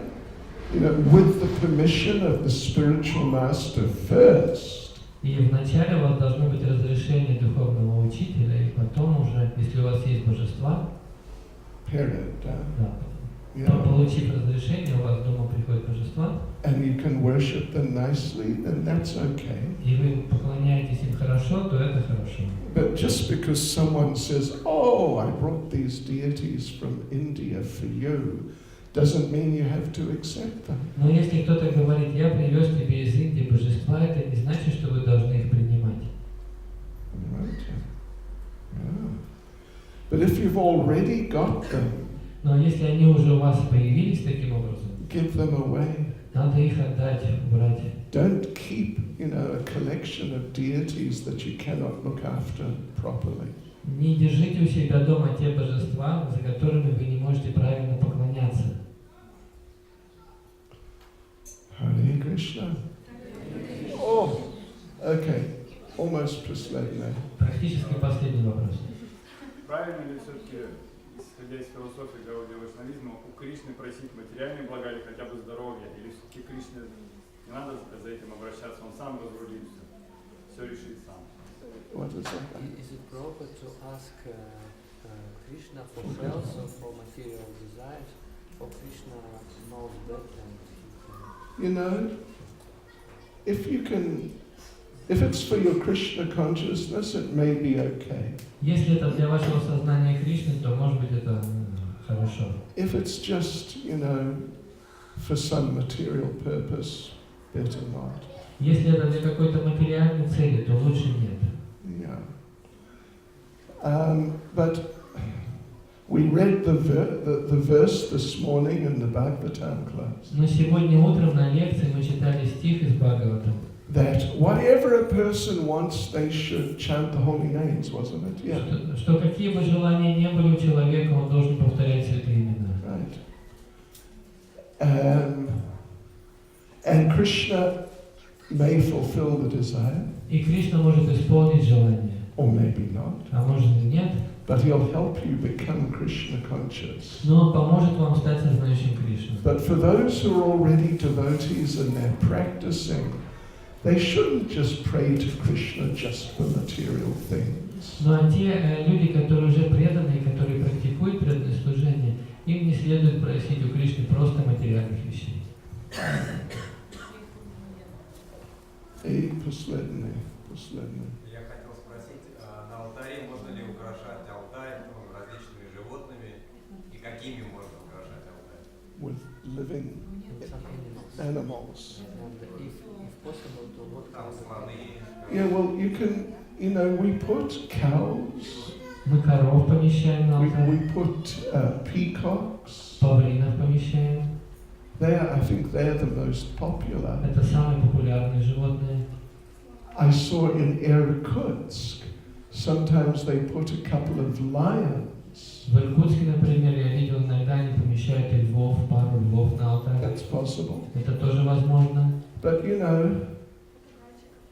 you know, with the permission of the spiritual master first. И вначале у вас должно быть разрешение духовного учителя, и потом уже, если у вас есть божества, получив разрешение, у вас дома приходят божества, and you can worship them nicely, then that's okay. И вы поклоняетесь им хорошо, то это хорошо. But just because someone says, "Oh, I brought these deities from India for you," doesn't mean you have to accept them. Но если кто-то говорит, я привез тебе из Индии божества, это не значит, что вы должны их принимать. Right? Yeah. But if you've already got them, но если они уже у вас появились таким образом, give them away. Надо их отдать, убрать. Don't keep, you know, a collection of deities that you cannot look after properly. Не держите у себя дома те божества, за которыми вы не можете правильно поклоняться. Hare Krishna. Oh, okay. Almost последний. Практически последний вопрос. Правильно ли все-таки, исходя из философии гаудия-вайшнавизма, у Кришны просить материальные блага или хотя бы здоровья? Или все-таки Кришне не надо за этим обращаться, он сам разрулит все решит сам? What is that? Is it proper to ask Krishna for wealth or for material desires? Or Krishna knows better and he can... You know, if it's for your Krishna consciousness, it may be okay. Если это для вашего сознания Кришны, то может быть это хорошо. If it's just, you know, for some material purpose, better not. Если это для какой-то материальной цели, то лучше нет. Yeah. But we read the verse this morning in the Bhagavatam class. Но сегодня утром на лекции мы читали стих из Бхагаватам. That whatever a person wants, they should chant the holy names, wasn't it? Yeah. Что какие бы желания не были у человека, он должен повторять святые имена. Right. And Krishna may fulfill the desire. И Кришна может исполнить желание. Or maybe not. А может и нет. But he'll help you become Krishna conscious. Но он поможет вам стать сознающим Кришну. But for those who are already devotees and they're practicing, they shouldn't just pray to Krishna just for material things. Но те люди, которые уже преданы, которые практикуют преданное служение, им не следует просить у Кришны просто материальных вещей. И последний. Я хотел спросить, на алтаре можно ли украшать Алтай различными животными и какими можно украшать Алтай? With living animals. Yeah, well, you can, you know, we put cows. Мы коров помещаем на алтарь. We put peacocks. Павлинов помещаем. I think they're the most popular. Это самые популярные животные. I saw in Irkutsk, sometimes they put a couple of lions. В Иркутске, например, я видел, иногда они помещают львов, пару львов на алтарь. That's possible. Это тоже возможно. But you know,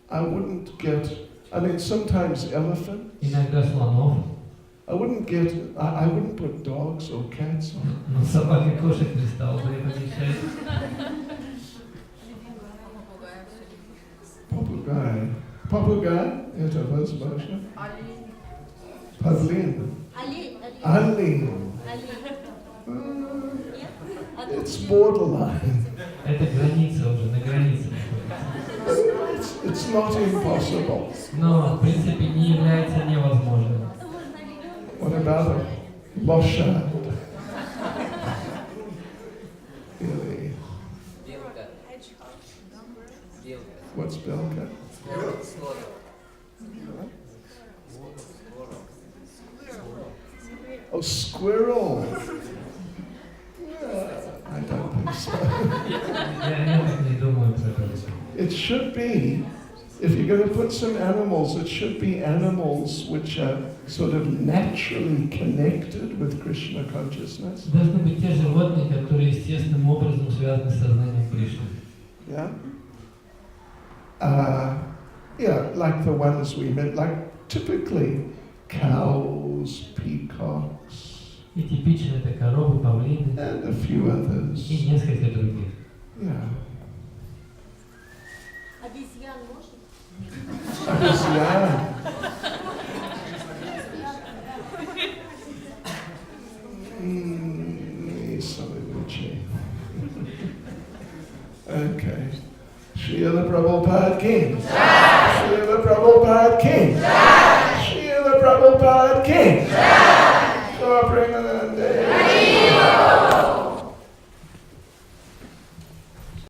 I wouldn't get, I mean, sometimes elephants. Иногда слонов. I wouldn't put dogs or cats on. Но собак и кошек не стал бы я помещать. Попугай. Попугай, это возможно. Pavlin. Олень. Alin. Нет? It's borderline. Это граница уже, на границе. It's not impossible. Но, в принципе, не является невозможным. What about a losha? Really? What's belka? Oh, squirrel. Yeah, I don't think so. Я так не думаю про это. It should be, if you're going to put some animals, it should be animals which are sort of naturally connected with Krishna consciousness. Должны быть те животные, которые естественным образом связаны с сознанием Кришны. Yeah? Yeah, like the ones we met, like typically cows, peacocks, И типично это коровы, павлины and a few others. и несколько других. Yeah. Обезьян можно? Obviously, Okay. Srila Prabhupada King. Srila Prabhupada King. Srila Prabhupada King. So bring